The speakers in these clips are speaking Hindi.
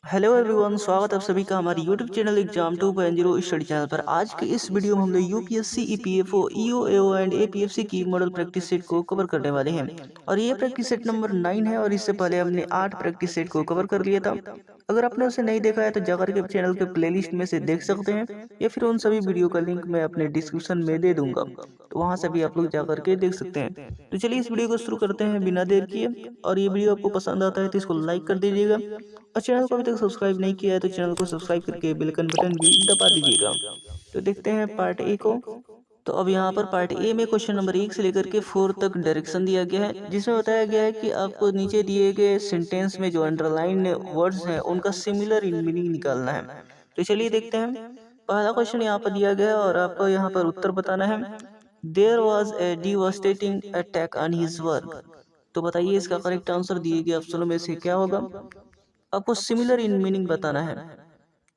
हेलो एवरीवन, स्वागत है आप सभी का हमारे YouTube channel exam 2.0 study channel पर। आज के इस वीडियो में हम लोग UPSC, EPFO, EO, AO and APFC की मॉडल प्रैक्टिस सेट को कवर करने वाले हैं। और ये प्रैक्टिस सेट नंबर 9 है और इससे पहले हमने 8 प्रैक्टिस सेट को कवर कर लिया था। अगर आपने उसे नहीं देखा है तो जाकर के चैनल के प्लेलिस्ट में से देख सकते हैं, या फिर उन सभी वीडियो का लिंक मैं अपने डिस्क्रिप्शन में दे दूंगा, तो वहां से भी आप लोग जाकर के देख सकते हैं। तो चलिए इस वीडियो को शुरू करते हैं बिना देर किए। और ये वीडियो आपको पसंद आता है तो इसको लाइक कर दीजिएगा, और चैनल को अभी तक सब्सक्राइब नहीं किया है तो चैनल को सब्सक्राइब करके बेल आइकन बटन भी दबा दीजिएगा। तो देखते हैं पार्ट ए को। तो अब यहाँ पर पार्ट ए में क्वेश्चन नंबर 1 से लेकर के 4 तक डायरेक्शन दिया गया है, जिसमें बताया गया है कि आपको नीचे दिए गए सेंटेंस में जो अंडरलाइन वर्ड्स हैं उनका सिमिलर इन मीनिंग निकालना है। तो चलिए देखते हैं। पहला क्वेश्चन यहाँ पर दिया गया है और आपको यहाँ पर उत्तर बताना है। There was a devastating attack on his work. तो बताइए इसका करेक्ट आंसर दिए गए ऑप्शनों में से क्या होगा। आपको सिमिलर इन मीनिंग बताना है।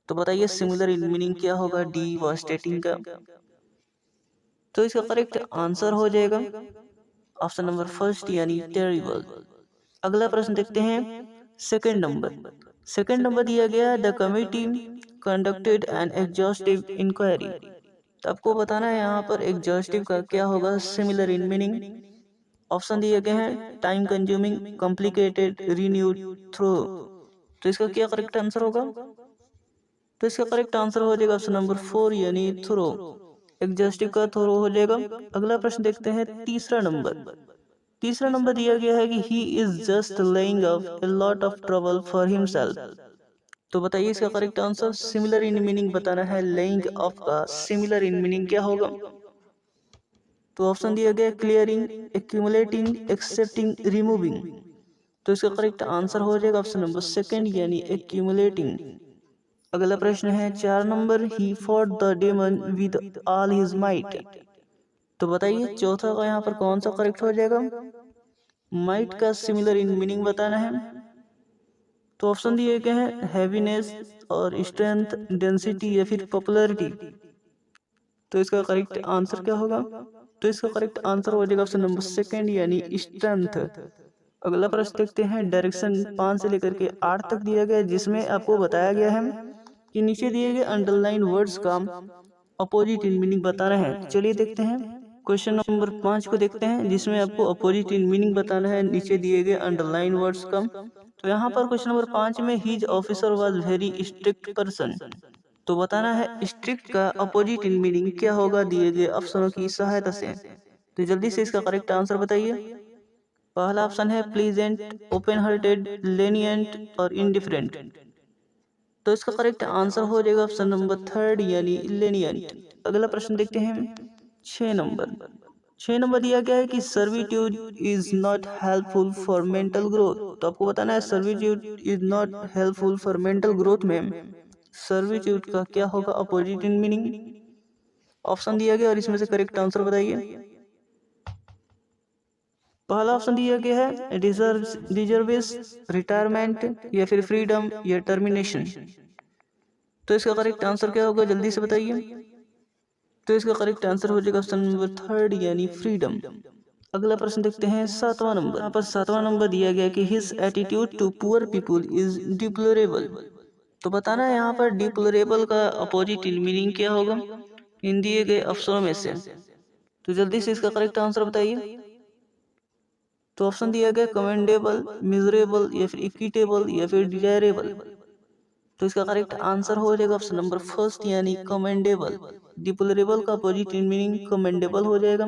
तो बताइए सिमिलर इन मीनिंग क्या होगा डिवास्टेटिंग का। तो इसका करेक्ट आंसर हो जाएगा ऑप्शन नंबर फर्स्ट यानी टेरिबल। अगला प्रश्न देखते हैं। सेकंड नंबर दिया गया the committee conducted an exhaustive inquiry. तो आपको बताना है यहाँ पर एग्जॉस्टिव का क्या होगा सिमिलर इन मीनिंग। ऑप्शन दिए गए हैं time consuming, complicated, renewed, thorough. तो इसका क्या करेक्ट आंसर होगा। तो इसका करेक्ट आंसर हो जाएगा ऑप्शन नंबर 4 यानी थ्रो। एग्जॉस्टिव का थ्रो हो जाएगा। अगला प्रश्न देखते हैं। तीसरा नंबर दिया गया है कि he is just laying up a lot of trouble for himself. तो बताइए इसका correct answer similar in meaning बताना है। लेइंग अप का सिमिलर इन मीनिंग क्या होगा। तो ऑप्शन दिया गया क्लियरिंग, एक्यूमुलेटिंग, एक्सेप्टिंग, रिमूविंग। तो इसका करेक्ट आंसर हो जाएगा ऑप्शन नंबर सेकंड यानी एक्यूमुलेटिंग। अगला प्रश्न है 4 number he fought the demon with all his might. तो बताइए चौथा का यहाँ पर कौन सा करेक्ट हो जाएगा। माइट का सिमिलर इन मीनिंग बताना है। तो ऑप्शन दिए गए हैं हैवीनेस और स्ट्रेंथ, डेंसिटी या फिर पॉपुलैरिटी। तो इसका करेक्ट आंसर क्या होगा। तो इसका करेक्ट आंसर हो जाएगा ऑप्शन नंबर सेकंड यानी स्ट्रेंथ। अगला प्रश्न देखते हैं। डायरेक्शन 5 से लेकर के 8 तक दिया गया है, जिसमें आपको बताया गया है कि नीचे दिए गए अंडरलाइन वर्ड्स का अपोजिट इन मीनिंग बताना है। चलिए देखते हैं। क्वेश्चन नंबर 5 को देखते हैं, जिसमें आपको अपोजिट इन मीनिंग बताना है नीचे दिए गए अंडरलाइन वर्ड्स का। तो यहाँ पर क्वेश्चन नंबर 5 में his officer was very strict person. तो बताना है स्ट्रिक्ट का अपोजिट इन मीनिंग क्या होगा दिए गए ऑप्शनों की सहायता से। तो जल्दी से इसका करेक्ट आंसर बताइए। पहला ऑप्शन है प्लीजेंट, ओपन हार्टेड, लेनियंट और इंडिफरेंट। तो इसका करेक्ट आंसर हो जाएगा ऑप्शन नंबर थर्ड यानी लेनियंट। अगला प्रश्न देखते हैं। 6 नंबर दिया गया है कि servitude is not helpful for mental growth. तो आपको बताना है servitude is not helpful for mental growth में सर्विट्यूड का क्या होगा अपोजिट इन मीनिंग। ऑप्शन दिया गया और इसमें से करेक्ट आंसर बताइए। पहला ऑप्शन दिया गया है डिजर्विस, रिटायरमेंट या फिर फ्रीडम या टर्मिनेशन। तो इसका करेक्ट आंसर क्या होगा जल्दी से बताइए। तो इसका करेक्ट आंसर हो जाएगा ऑप्शन नंबर थर्ड यानी फ्रीडम। अगला प्रश्न देखते हैं 7वां नंबर। यहाँ पर 7वां नंबर दिया गया कि his attitude to poor people is deplorable. तो बताना है यहाँ पर डिप्लोरेबल का अपोजिट इन मीनिंग क्या होगा इन दिए गए ऑप्शनों में से। तो जल्दी से इसका करेक्ट आंसर बताइए। तो ऑप्शन दिया गया कमेंडेबल, मिजरेबल या फिर इक्विटेबल या फिर डिजायरेबल। तो इसका करेक्ट आंसर हो जाएगा ऑप्शन नंबर फर्स्ट यानी कमेंडेबल। डिप्लोरेबल का अपोजिट इन मीनिंग कमेंडेबल हो जाएगा।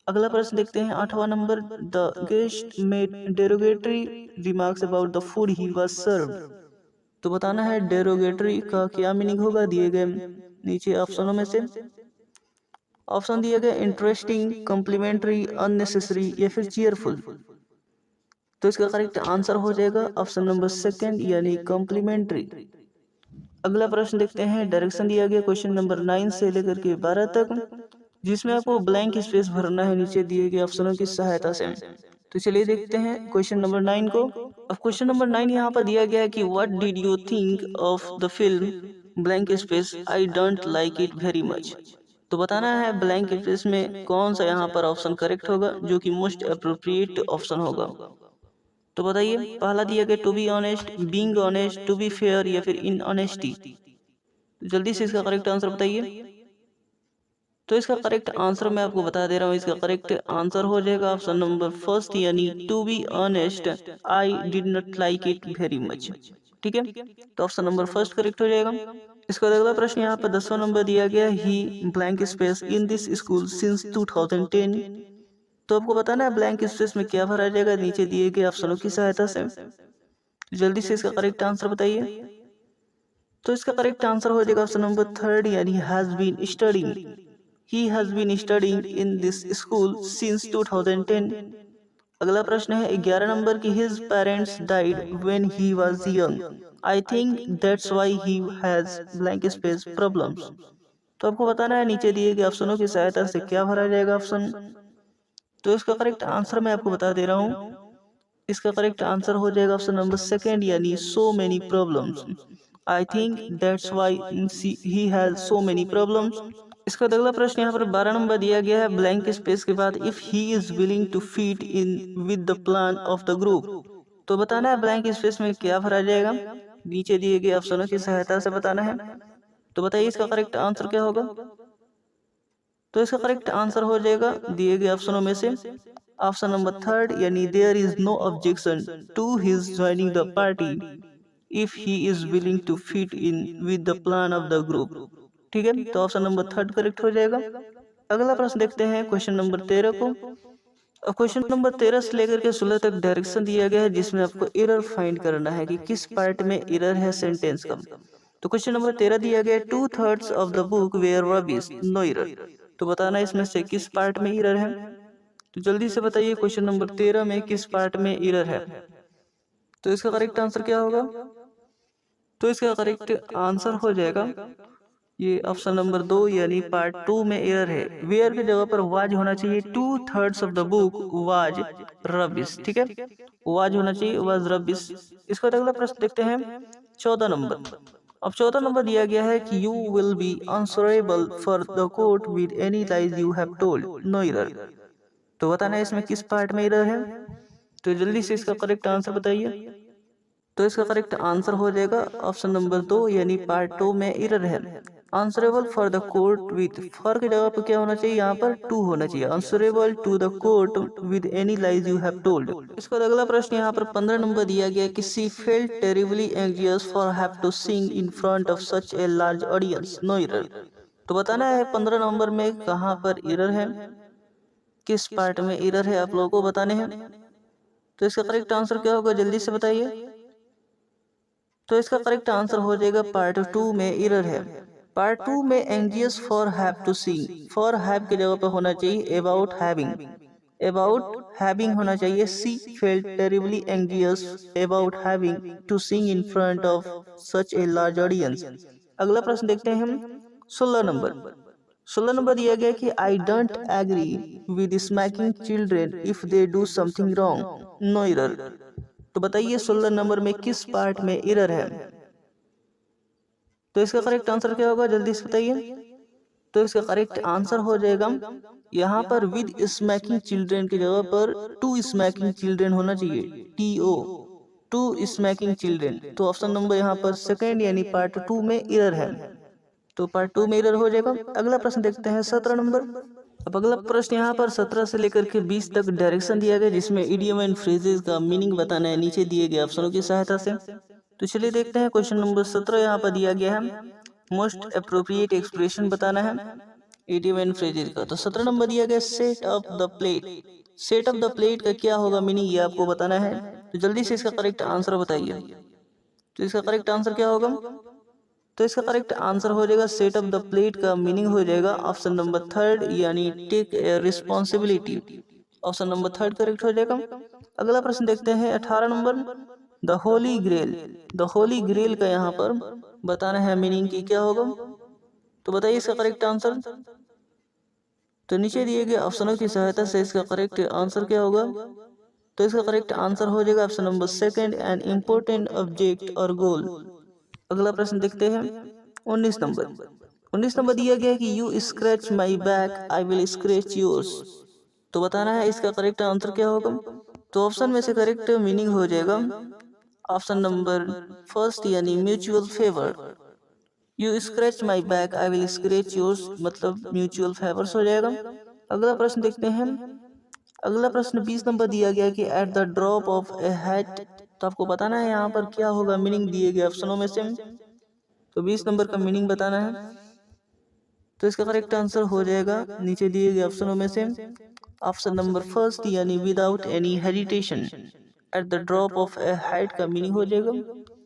अगला प्रश्न देखते हैं 8वां नंबर। The guest made derogatory remarks about the food he was served. तो बताना है डेरोगेटरी का क्या मीनिंग होगा दिए गए नीचे ऑप्शनों में से। ऑप्शन दिए गए इंटरेस्टिंग, कॉम्प्लीमेंट्री, अननेसेसरी या फिर चीयरफुल। तो इसका करेक्ट आंसर हो जाएगा ऑप्शन नंबर सेकंड यानी कॉम्प्लीमेंट्री। अगला प्रश्न देखते हैं। डायरेक्शन दिया गया क्वेश्चन नंबर 9 से लेकर के 12 तक, जिसमें आपको ब्लैंक स्पेस भरना है नीचे दिए गए ऑप्शनों की सहायता से। तो चलिए देखते हैं क्वेश्चन नंबर 9 को। अब क्वेश्चन नंबर 9 यहाँ पर दिया गया है कि what did you think of the film blank space I don't like it very much. तो बताना है ब्लैंक स्पेस में कौन सा यहाँ पर ऑप्शन करेक्ट होगा जो कि मोस्ट अप्रोप्रिएट ऑप्शन होगा। तो बताइए, पहला दिया गया to be honest, being honest, to be fair या फिर इन ऑनेस्टी। जल्दी से इसका करेक्ट आंसर बताइए। तो इसका करेक्ट आंसर मैं आपको बता दे रहा हूँ, इसका करेक्ट आंसर हो जाएगा ऑप्शन नंबर फर्स्ट, यानी to be honest I did not like it very much. ठीक है, तो ऑप्शन नंबर फर्स्ट करेक्ट हो जाएगा। इसका अगला प्रश्न यहाँ पर 10वां नंबर दिया गया, he blank space in this school since 2010। तो आपको बताना है ब्लैंक स्पेस में क्या भरा जाएगा नीचे दिए गए ऑप्शनों की सहायता से। जल्दी से इसका करेक्ट आंसर बताइए। तो इसका करेक्ट आंसर हो जाएगा ऑप्शन नंबर थर्ड, यानी has been studying. He has been studying in this school since 2010। अगला प्रश्न है 11 नंबर की, his parents died when he was young। I think that's why he has blank space problems। तो आपको बताना है नीचे दिए गए ऑप्शनों की सहायता से क्या भरा जाएगा ऑप्शन। तो इसका करेक्ट आंसर मैं आपको बता दे रहा हूँ, इसका करेक्ट आंसर हो जाएगा ऑप्शन नंबर सेकेंड, यानी so many problems। I think that's why he has so many problems। इसका अगला प्रश्न यहाँ पर 12 नंबर दिया गया है, ब्लैंक स्पेस के बाद if he is willing to fit in with the plan of the group. तो बताना है ब्लैंक स्पेस में क्या भरा जाएगा, नीचे दिए गए ऑप्शनों की सहायता से बताना है। तो बताइए इसका करेक्ट आंसर क्या होगा। तो इसका करेक्ट आंसर हो जाएगा दिए गए ऑप्शनों में से ऑप्शन नंबर थर्ड, यानी there is no objection to his joining the party if he is willing to fit in with the plan of the group. ठीक है, तो ऑप्शन नंबर थर्ड करेक्ट हो जाएगा। अगला प्रश्न देखते हैं क्वेश्चन नंबर 13 को। क्वेश्चन नंबर 13 से लेकर के 16 तक डायरेक्शन दिया गया है, जिसमें आपको एरर फाइंड करना है कि किस पार्ट में एरर है सेंटेंस का। तो क्वेश्चन नंबर 13 दिया गया है, 2/3 of the book were rubbish, no error. तो बताना इसमें से किस पार्ट में एरर है। तो जल्दी से बताइए क्वेश्चन नंबर 13 में किस पार्ट में एरर है। तो इसका करेक्ट आंसर क्या होगा। तो इसका करेक्ट आंसर हो जाएगा ये ऑप्शन नंबर 2, यानी पार्ट 2 में एरर है। वेयर की जगह पर वाज होना चाहिए, 2/3 of the book was rubbish. ठीक है, वाज होना चाहिए, वाज रबिश। इसका अगला प्रश्न देखते हैं 14 नंबर। अब 14 नंबर दिया गया है कि you will be answerable for the court with any lies you have told, no error. तो बताना इसमें किस पार्ट में एरर है। तो जल्दी से इसका करेक्ट आंसर बताइए। तो इसका करेक्ट आंसर हो जाएगा ऑप्शन नंबर 2, यानी पार्ट 2 में एरर है। Answerable for the court with, for की जगह पर क्या होना चाहिए, यहाँ पर टू होना चाहिए। Answerable to the court with any lies you have told. इसका अगला प्रश्न यहाँ पर 15 नंबर दिया गया कि she felt terribly anxious for have to sing in front of such a large audience, no error. तो बताना है 15 नंबर में कहाँ पर एरर है, किस पार्ट में एरर है, आप लोगों को बताने हैं। तो इसका करेक्ट आंसर क्या होगा, जल्दी से बताइए। तो इसका करेक्ट आंसर हो जाएगा पार्ट 2 में एरर है। पार्ट 2 में anxious for have to sing, for have की जगह पर होना चाहिए अबाउट हैविंग, अबाउट हैविंग होना चाहिए। She felt terribly anxious about having to sing in front of such a large audience. अगला प्रश्न देखते हैं हम 16 नंबर। 16 नंबर दिया गया कि I don't agree with smacking children if they do something wrong, no error. तो बताइए 16 नंबर में किस पार्ट में एरर है। तो इसका करेक्ट आंसर क्या होगा, जल्दी से बताइए। तो इसका करेक्ट आंसर हो जाएगा यहाँ पर विद स्मैकिंग चिल्ड्रेन की जगह पर टू स्मैकिंग चिल्ड्रेन होना चाहिए, TO, टू स्मैकिंग चिल्ड्रेन। तो ऑप्शन नंबर यहाँ पर सेकेंड, यानी पार्ट 2 में एरर है। तो पार्ट 2 में एरर हो जाएगा। अगला प्रश्न देखते हैं 17 नंबर। अब अगला प्रश्न यहाँ पर 17 से लेकर के 20 तक डायरेक्शन दिया गया, जिसमें इडियम एंड फ्रेजेस का मीनिंग बताना है नीचे दिए गए ऑप्शनों की सहायता से। तो चलिए देखते हैं क्वेश्चन नंबर 17 यहाँ पर दिया गया है, मोस्ट अप्रोप्रिएट एक्सप्रेशन बताना है इडियम एंड फ्रेजेस का। तो 17 नंबर दिया गया set off the plate. Set off the plate का क्या होगा मीनिंग, ये आपको बताना है। तो जल्दी से इसका करेक्ट आंसर बताइए। तो इसका करेक्ट आंसर क्या होगा। तो इसका करेक्ट आंसर हो जाएगा सेट ऑफ द प्लेट का मीनिंग हो जाएगा ऑप्शन नंबर थर्ड, यानी take a responsibility. Option number third correct हो जाएगा। अगला प्रश्न देखते हैं 18 number, the holy grail. The holy grail का यहाँ पर बताना है मीनिंग की क्या होगा। तो बताइए इसका करेक्ट आंसर। तो नीचे दिए गए ऑप्शनों की सहायता से इसका करेक्ट आंसर क्या होगा। तो इसका करेक्ट आंसर हो जाएगा option number second, an important object और गोल। अगला प्रश्न देखते हैं 19 नंबर। 19 नंबर दिया गया है कि you scratch my back I will scratch yours. तो बताना है इसका करेक्ट आंसर क्या होगा। तो ऑप्शन में से करेक्ट मीनिंग हो जाएगा ऑप्शन नंबर फर्स्ट यानी mutual favour. You scratch my back I will scratch yours, मतलब म्यूचुअल फेवर्स हो जाएगा। अगला प्रश्न देखते हैं। अगला प्रश्न 20 नंबर दिया गया कि at the drop of A hat, तो आपको बताना है यहाँ पर क्या होगा, मीनिंग दिए गए ऑप्शनों में से। तो 20 नंबर का मीनिंग बताना है। तो इसका करेक्ट आंसर हो जाएगा नीचे दिए गए ऑप्शनों में से ऑप्शन नंबर फर्स्ट यानी without any hesitation. At the drop of A height का मीनिंग हो जाएगा।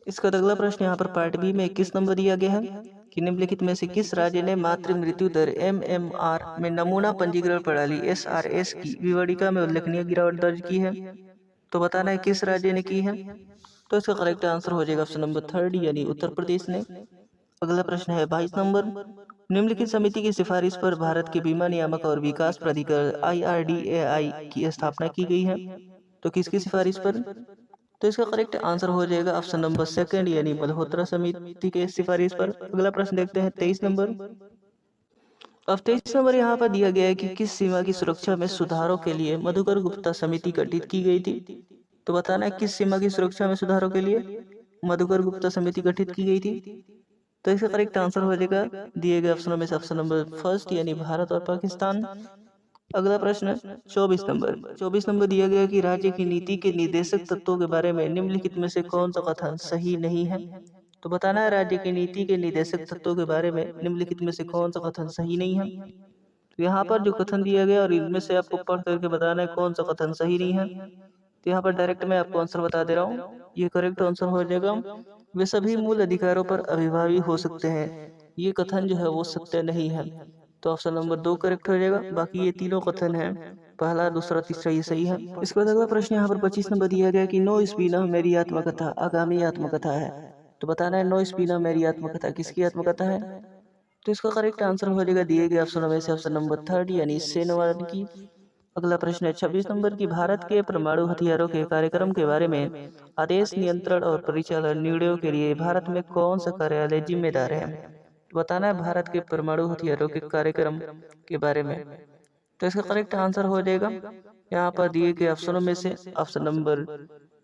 इसका अगला प्रश्न यहाँ पर पार्ट बी में 21 नंबर दिया गया है कि निम्नलिखित में से किस राज्य ने मातृ मृत्यु दर MMR में नमूना पंजीकरण प्रणाली SRS की विवरणिका में उल्लेखनीय गिरावट दर्ज की है। तो बताना है किस राज्य ने की है। तो इसका करेक्ट आंसर हो जाएगा ऑप्शन नंबर थर्ड यानी उत्तर प्रदेश ने। अगला प्रश्न है 22 नंबर। निम्नलिखित समिति की सिफारिश पर भारत के बीमा नियामक और विकास प्राधिकरण IRDAI की स्थापना की गई है। तो किसकी सिफारिश पर। तो इसका करेक्ट आंसर हो जाएगा ऑप्शन नंबर सेकंड यानी मल्होत्रा समिति के सिफारिश पर। अगला प्रश्न देखते हैं 23 नंबर। अब 23 नंबर यहाँ पर दिया गया है कि किस सीमा की सुरक्षा में सुधारों के लिए मधुकर गुप्ता समिति गठित की गई थी। तो बताना है किस सीमा की सुरक्षा में सुधारों के लिए मधुकर गुप्ता समिति गठित की गई थी। तो इसका करेक्ट आंसर हो जाएगा दिए गए ऑप्शनों में से ऑप्शन नंबर फर्स्ट यानी भारत और पाकिस्तान। अगला प्रश्न 24 नंबर। 24 नंबर दिया गया कि राज्य की नीति के निर्देशक तत्वों के बारे में निम्नलिखित में से कौन सा कथन सही नहीं है। तो बताना है राज्य की नीति के निर्देशक तत्वों के बारे में निम्नलिखित में से कौन सा कथन सही नहीं है। तो यहाँ पर जो कथन दिया गया और इनमें से आपको पढ़ करके बताना है कौन सा कथन सही नहीं है। तो यहाँ पर डायरेक्ट मैं आपको आंसर बता दे रहा हूँ। ये करेक्ट आंसर हो जाएगा वे सभी मूल अधिकारों पर अभिभावी हो सकते हैं। ये कथन जो है वो सत्य नहीं है। तो ऑप्शन नंबर 2 करेक्ट हो जाएगा। बाकी ये तीनों कथन हैं, पहला दूसरा तीसरा ये सही है। इसके बाद अगला प्रश्न यहाँ पर 25 नंबर दिया गया कि नो स्पीना मेरी आत्मकथा आगामी आत्मकथा है। तो बताना है नो स्पीना मेरी आत्मकथा किसकी आत्मकथा है। तो इसका करेक्ट आंसर हो जाएगा दिए गए ऑप्शनों में से ऑप्शन नंबर थर्ड यानी सेनवान की। अगला प्रश्न है 26 नंबर की भारत के परमाणु हथियारों के कार्यक्रम के बारे में आदेश नियंत्रण और परिचालन निर्णयों के लिए भारत में कौन सा कार्यालय जिम्मेदार है। तो बताना है भारत के परमाणु हथियारों के कार्यक्रम के बारे में। तो इसका करेक्ट आंसर हो जाएगा यहाँ पर दिए गए ऑप्शनों में से ऑप्शन नंबर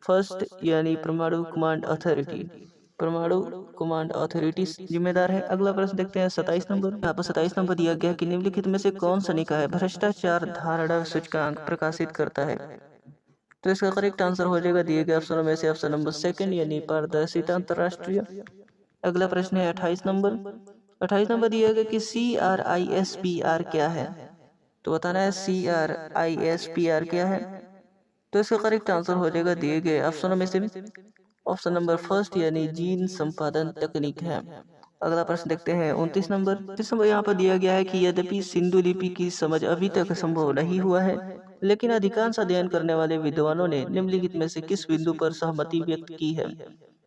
फर्स्ट यानी परमाणु कमांड अथॉरिटी। परमाणु कमांड अथॉरिटी जिम्मेदार है। अगला प्रश्न देखते हैं 27 नंबर। यहाँ पर 27 नंबर दिया गया कि निम्नलिखित में से कौन सा निकाय भ्रष्टाचार धारणा सूचकांक प्रकाशित करता है। तो इसका करेक्ट आंसर हो जाएगा दिए गए ऑप्शनों में से ऑप्शन नंबर सेकंड यानी पारदर्शिता अंतरराष्ट्रीय। अगला प्रश्न है 28 नंबर। 28 नंबर दिया गया कि CRISPR क्या है। तो बताना है CRISPR क्या है। तो इसका करेक्ट आंसर हो जाएगा दिए गए ऑप्शनों में से ऑप्शन नंबर फर्स्ट यानी जीन संपादन तकनीक है। अगला प्रश्न देखते हैं 29 नंबर। 29 नंबर यहाँ पर दिया गया है कि यद्यपि सिंधु लिपि की समझ अभी तक संभव नहीं हुआ है, लेकिन अधिकांश अध्ययन करने वाले विद्वानों ने निम्नलिखित में से किस बिंदु पर सहमति व्यक्त की है।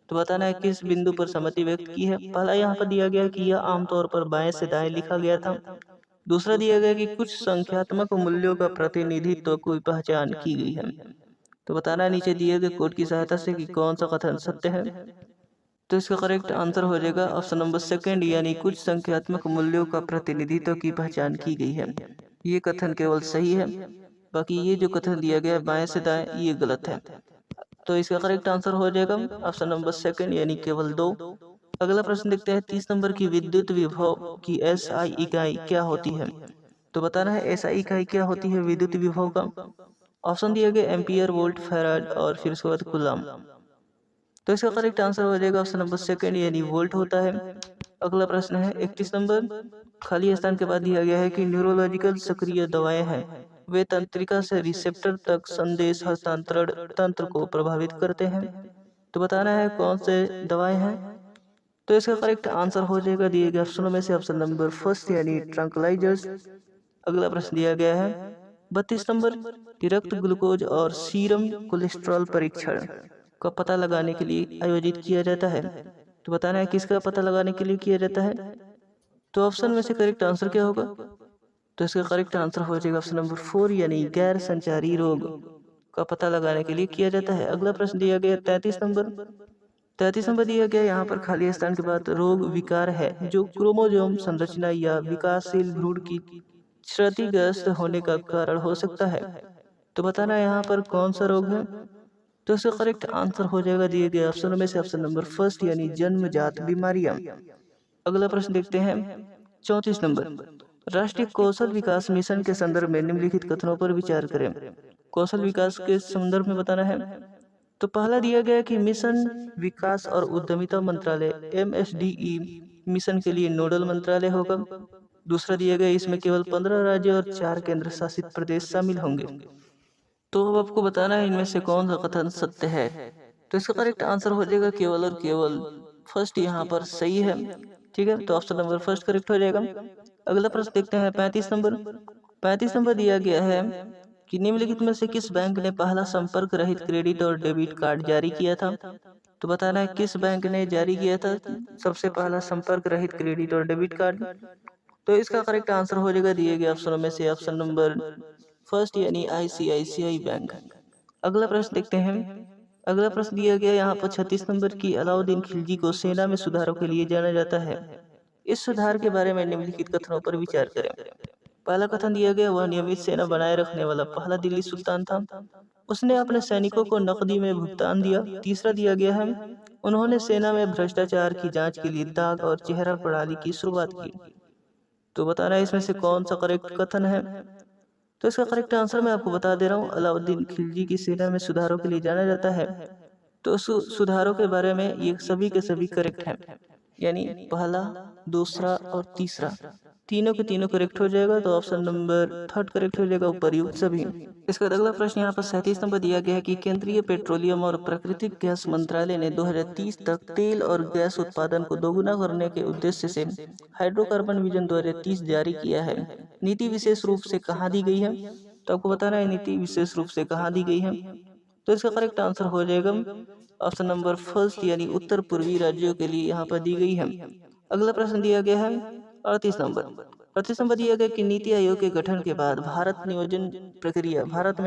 तो बताना है किस बिंदु पर सहमति व्यक्त की है। पहला यहाँ पर दिया गया कि यह आमतौर पर बाएं से दाएं लिखा गया था। दूसरा दिया गया कि कुछ संख्यात्मक मूल्यों का प्रतिनिधित्व की पहचान की गई है। तो बताना है नीचे दिए गए कोड की सहायता से कि कौन सा कथन सत्य है। तो इसका करेक्ट आंसर हो जाएगा ऑप्शन नंबर सेकंड यानी कुछ संख्यात्मक मूल्यों का प्रतिनिधित्व की पहचान की गई है। ये कथन केवल सही है, बाकी ये जो कथन दिया गया है बाएं से दाएं ये गलत है। तो इसका करेक्ट आंसर हो जाएगा ऑप्शन नंबर सेकंड यानी केवल 2। अगला प्रश्न देखते हैं 30 नंबर की विद्युत विभव की SI इकाई क्या होती है। तो बताना है SI इकाई क्या होती है विद्युत विभव का। ऑप्शन दिए गए एम्पियर वोल्ट फैराड और फिर उसके बाद कूलम। तो इसका करेक्ट आंसर हो जाएगा ऑप्शन नंबर सेकंड यानी वोल्ट होता है। अगला प्रश्न है 31 नंबर। खाली स्थान के बाद दिया गया है कि न्यूरोलॉजिकल सक्रिय दवाएं हैं, वे तंत्रिका से रिसेप्टर तक संदेश हस्तांतरण तंत्र को प्रभावित करते हैं। तो बताना है कौन से दवाएं हैं। तो इसका करेक्ट आंसर हो जाएगा दिए गए ऑप्शनों में से ऑप्शन नंबर फर्स्ट यानी ट्रंकलाइजर्स। अगला प्रश्न दिया गया है 32 नंबर कि रक्त ग्लूकोज और सीरम कोलेस्ट्रॉल परीक्षण का पता लगाने के लिए आयोजित किया जाता है। तो बताना है किसका पता लगाने के लिए किया जाता है। तो ऑप्शन में से करेक्ट आंसर क्या होगा। तो इसका करेक्ट आंसर हो जाएगा ऑप्शन नंबर 4 यानी गैर संचारी रोग का पता लगाने के लिए किया जाता है। अगला प्रश्न दिया गया 33 नंबर। 33 नंबर दिया गया यहाँ पर खाली स्थान के बाद रोग विकार है जो क्रोमोसोम संरचना या विकासशील भ्रूण की क्षतिग्रस्त होने का कारण हो सकता है। तो बताना है यहाँ पर कौन सा रोग है। तो इसका करेक्ट आंसर हो जाएगा दिए गए ऑप्शनों में से ऑप्शन नंबर फर्स्ट यानी जन्मजात बीमारियां। अगला प्रश्न देखते हैं 34 नंबर, राष्ट्रीय कौशल विकास मिशन के संदर्भ में निम्नलिखित कथनों पर विचार करें। कौशल विकास के संदर्भ में बताना है। तो पहला दिया गया कि मिशन विकास और उद्यमिता मंत्रालय MSDE मिशन के लिए नोडल मंत्रालय होगा। दूसरा दिया गया इसमें केवल 15 राज्य और 4 केंद्र शासित प्रदेश शामिल होंगे। तो अब आपको बताना है इनमें से कौन सा कथन सत्य है। तो इसका करेक्ट आंसर हो जाएगा केवल और केवल फर्स्ट यहाँ पर सही है। ठीक है, तो ऑप्शन नंबर फर्स्ट करेक्ट हो जाएगा। अगला प्रश्न देखते हैं 35 नंबर। 35 नंबर दिया गया है कि निम्नलिखित में से किस बैंक ने पहला संपर्क रहित क्रेडिट और डेबिट कार्ड जारी किया था। तो बताना है किस बैंक ने जारी किया था सबसे पहला संपर्क रहित क्रेडिट और डेबिट कार्ड। तो इसका करेक्ट आंसर हो जाएगा दिए गए ऑप्शनों में से ऑप्शन नंबर फर्स्ट यानी ICICI बैंक। अगला प्रश्न देखते हैं। अगला प्रश्न दिया गया यहाँ पर 36 नंबर की अलाउद्दीन खिलजी को सेना में सुधारों के लिए जाना जाता है। इस सुधार के बारे में निम्नलिखित कथनों पर विचार करें। पहला कथन दिया गया वह नियमित सेना बनाए रखने वाला पहला दिल्ली सुल्तान था। उसने अपने सैनिकों को नकदी में भुगतान दिया। तीसरा दिया गया है उन्होंने सेना में भ्रष्टाचार की जांच के लिए दाग और चेहरा प्रणाली की शुरुआत की। तो बताना है इसमें से कौन सा करेक्ट कथन है। तो इसका करेक्ट आंसर मैं आपको बता दे रहा हूँ, अलाउद्दीन खिलजी की सेना में सुधारों के लिए जाना जाता है। तो सुधारों के बारे में ये सभी के सभी करेक्ट हैं, यानी पहला, दूसरा और तीसरा तीनों के तीनों करेक्ट हो जाएगा। तो ऑप्शन नंबर थर्ड करेक्ट हो जाएगा उपर्युक्त सभी। इसका अगला प्रश्न यहाँ पर 37 नंबर दिया गया है कि केंद्रीय पेट्रोलियम और प्राकृतिक गैस मंत्रालय ने 2030 तक तेल और गैस उत्पादन को दोगुना करने के उद्देश्य से हाइड्रोकार्बन विजन 2030 जारी किया है। नीति विशेष रूप से कहाँ दी गई है। तो आपको बताना है नीति विशेष रूप से कहाँ दी गई है। तो इसका करेक्ट आंसर हो जाएगा ऑप्शन नंबर फर्स्ट यानी उत्तर पूर्वी राज्यों के लिए यहाँ पर दी गई है। अगला प्रश्न दिया गया है 38 नंबर। 38 नंबर दिया गया कि नीति आयोग के गठन के बाद भारत में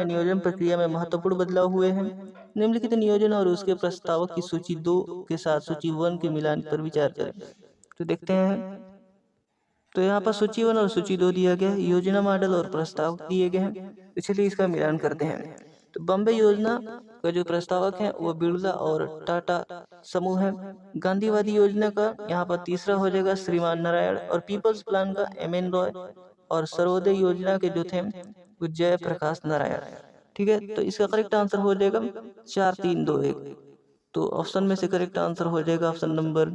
नियोजन प्रक्रिया में महत्वपूर्ण बदलाव हुए हैं। निम्नलिखित नियोजन और उसके प्रस्तावक की सूची 2 के साथ सूची 1 के मिलान पर विचार करें। तो देखते हैं। तो यहाँ पर सूची 1 और सूची 2 दिया गया है, योजना मॉडल और प्रस्ताव दिए गए हैं। तो चलिए इसका मिलान करते हैं। तो बॉम्बे योजना का जो प्रस्तावक है वो बिरला और टाटा समूह है। गांधीवादी योजना का यहाँ पर तीसरा हो जाएगा श्रीमान नारायण, और पीपल्स प्लान का MN रॉय, और सर्वोदय योजना के जो थे वो जयप्रकाश नारायण। ठीक है, तो इसका करेक्ट आंसर हो जाएगा 4 3 2 1। तो ऑप्शन में से करेक्ट आंसर हो जाएगा ऑप्शन नंबर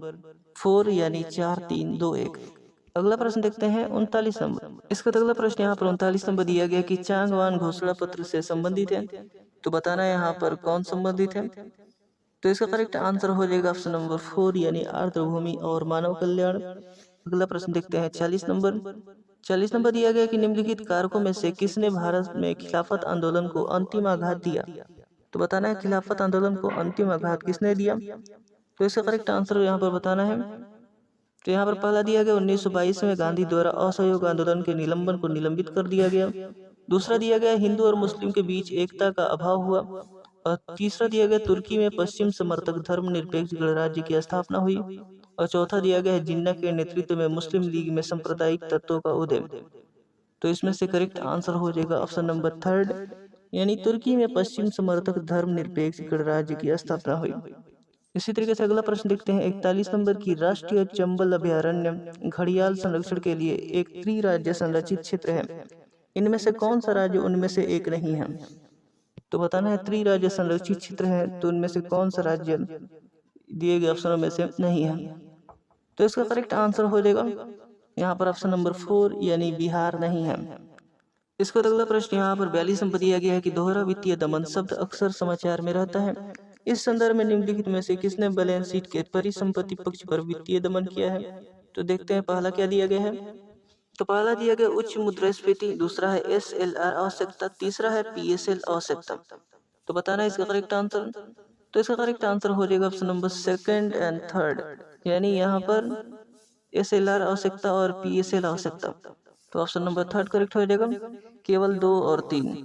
4 यानी 4 3 2 1। अगला प्रश्न देखते हैं 39 नंबर। इसका अगला प्रश्न यहाँ पर 39 नंबर दिया गया कि चांगवान घोषणा पत्र से संबंधित है। तो बताना है यहाँ पर कौन संबंधित है। तो इसका करेक्ट आंसर हो जाएगा ऑप्शन नंबर 4 यानी आर्द्रभूमि और मानव कल्याण। अगला प्रश्न देखते हैं 40 नंबर। 40 नंबर दिया गया कि निम्नलिखित कारकों में से किसने भारत में खिलाफत आंदोलन को अंतिम आघात दिया। तो बताना है खिलाफत आंदोलन को अंतिम आघात किसने दिया। तो इसका करेक्ट आंसर यहाँ पर बताना है। तो यहाँ पर पहला दिया गया 1922 में गांधी द्वारा असहयोग आंदोलन के निलंबन को निलंबित कर दिया गया। दूसरा दिया गया हिंदू और मुस्लिम के बीच एकता का अभाव हुआ। और तीसरा दिया गया तुर्की में पश्चिम समर्थक धर्मनिरपेक्ष गणराज्य की स्थापना हुई। और चौथा दिया गया जिन्ना के नेतृत्व में मुस्लिम लीग में सांप्रदायिक तत्वों का उदय। तो इसमें से करेक्ट आंसर हो जाएगा ऑप्शन नंबर थर्ड यानी तुर्की में पश्चिम समर्थक धर्मनिरपेक्ष गणराज्य की स्थापना हुई। इसी तरीके से अगला प्रश्न देखते हैं 41 नंबर की राष्ट्रीय चंबल अभयारण्य घड़ियाल संरक्षण के लिए एक त्रिराज्य संरक्षित क्षेत्र है। इनमें से कौन सा राज्य उनमें से एक नहीं है। तो बताना है त्रिराज्य संरक्षित क्षेत्र है तो उनमें से कौन सा राज्य दिए गए ऑप्शनों में से नहीं है। तो इसका करेक्ट आंसर हो जाएगा यहाँ पर ऑप्शन नंबर 4 यानी बिहार नहीं है। इसका अगला प्रश्न यहाँ पर 42 नंबर दिया गया है कि दोहरा वित्तीय दमन शब्द अक्सर समाचार में रहता है। इस संदर्भ में निम्नलिखित में से किसने बैलेंस शीट के परिसंपत्ति पक्ष पर वित्तीय दमन किया है। तो देखते हैं पहला क्या दिया गया है। तो पहला दिया गया उच्च मुद्रास्फीति, दूसरा है SLR आवश्यकता, तीसरा है PSL आवश्यकता। तो बताना है इसका करेक्ट आंसर। तो इसका करेक्ट आंसर हो जाएगा ऑप्शन नंबर 2nd और 3rd यानी यहाँ पर SLR आवश्यकता और PSL आवश्यकता। तो ऑप्शन नंबर 3rd करेक्ट हो जाएगा, केवल 2 और 3।